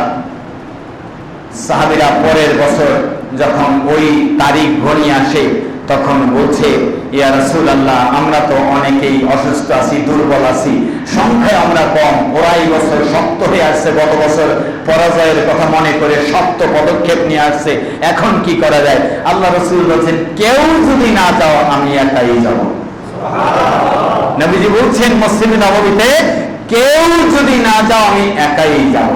সাহাবীরা পরের বছর যখন ওই তারিখ ঘনিয়ে আসে তখন বলছে ইয়া রাসূলুল্লাহ আমরা তো অনেকেই অসুস্থ আছি, দুর্বল আছি, সংখ্যায় আমরা কম, ওরা এই বছর শক্ত হয়ে আসছে, গত বছর পরাজয়ের কথা মনে করে শক্ত পদক্ষেপ নিয়ে আসছে, এখন কি করা যায়? আল্লাহ রাসূল বলেছেন কেউ যদি না যাও আমি একাই যাব। নবীজি বলছেন মসজিদে নববীতে কেউ যদি না যাও আমি একাই যাব।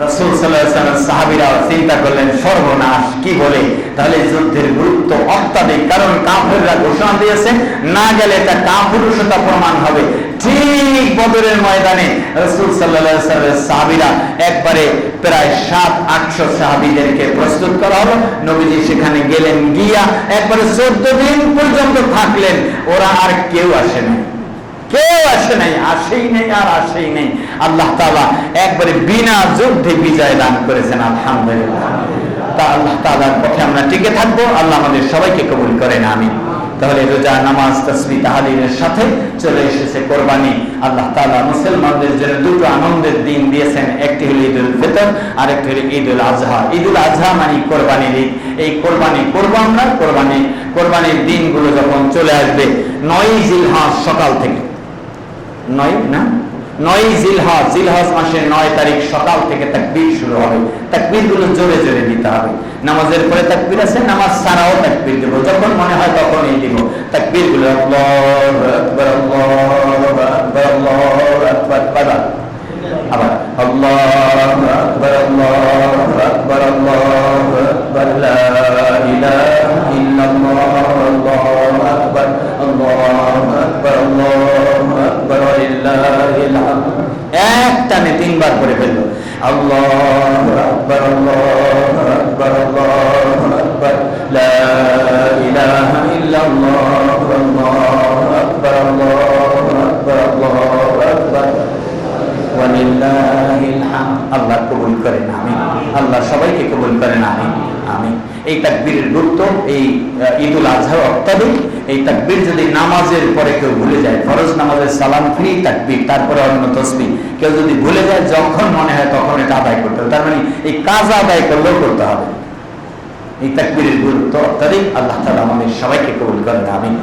রাসূল সাল্লাল্লাহু আলাইহি ওয়াসাল্লাম সাহাবীরা চিন্তা করলেন সর্বনাশ, কি বলে? তাহলে যুদ্ধের গুরুত্ব অত্যাধিক, কারণ কাফেররা ঘোষণা দিয়েছে না গেলে এটা কাপুরুষতা প্রমাণ হবে। ঠিক বদরের ময়দানে রাসূল সাল্লাল্লাহু আলাইহি ওয়াসাল্লামের সাহাবীরা একবারে প্রায় 700-800 সাহাবীদেরকে প্রস্তুত করা হলো। নবীজি সেখানে গেলেন, গিয়া একবারে 14 দিন পর্যন্ত থাকলেন। ওরা আর কেউ আসে না, কেউ আসে নাই, আসেই নেই আর আসেই নেই। আল্লাহ তাআলা একবারে বিনা যুদ্ধে বিজয় দান করেছেন, আলহামদুলিল্লাহ। তা আল্লাহ তাআলার পথে আমরা টিকে থাকবো, আল্লাহ আমাদের সবাইকে কবুল করেন, আমিন। তাহলে রোজা, নামাজ, তাসবিহ, তাহলিলের সাথে চলে এসেছে কোরবানি। আল্লাহ তাআলা মুসলমানদের জন্য দুটো আনন্দের দিন দিয়েছেন, একটি হলো ঈদুল ফিতর আর একটি হলো ঈদুল আজহা। ঈদুল আজহা মানে কোরবানির ঈদ। এই কোরবানি করব আমরা, কোরবানির দিনগুলো যখন চলে আসবে 9 জিলহজ সকাল থেকে, 9 জিলহজ মাসের 9 তারিখ সকাল থেকে তাকবীর শুরু হবে। তাকবীর গুলো জোরে জোরে দিতে হবে। নামাজের পরে তাকবীর আছে, নামাজ ছাড়াও তাকবীর দেব, যখন মনে হয় তখনই দিব। তাকবীর গুলো আল্লাহু আকবার, আল্লাহু আকবার, আল্লাহু আকবার, আবার আল্লাহু আকবার, আল্লাহু আকবার, আল্লাহু আকবার, লা ইলাহা ইল্লাল্লাহ, আল্লাহু আকবার, আল্লাহু আকবার, আল্লাহু আকবার, লিল্লাহিল হামদ। একটানে 3 বার করে ফেললো। আল্লাহু আকবার, আল্লাহু আকবার, আল্লাহু আকবার, লা ইলাহা ইল্লাল্লাহ, আল্লাহু আকবার, আল্লাহু আকবার, আল্লাহু আকবার, ওয়ালিল্লাহিল হামদ। আল্লাহ কবুল করেন, আমিন। আল্লাহ সবাইকে কবুল করেন, আমিন, আমিন। এই তাকবীরের গুরুত্ব এই ঈদুল আজহা অত্যাধিক। এই তাকবীর যদি নামাজের পরে কেউ ভুলে যায়, ফরজ নামাজের সালাম ফিরি তাকবীর, তারপরে অন্য তাসবিহ, কেউ যদি ভুলে যায় যখন মনে হয় তখন এটা আদায় করতে হবে। তার মানে এই কাজ আদায় করলেও করতে হবে। এই তাকবীরের গুরুত্ব অত্যাধিক। আল্লাহ তাআলা আমাদের সবাইকে কবুল করেন, আমিন।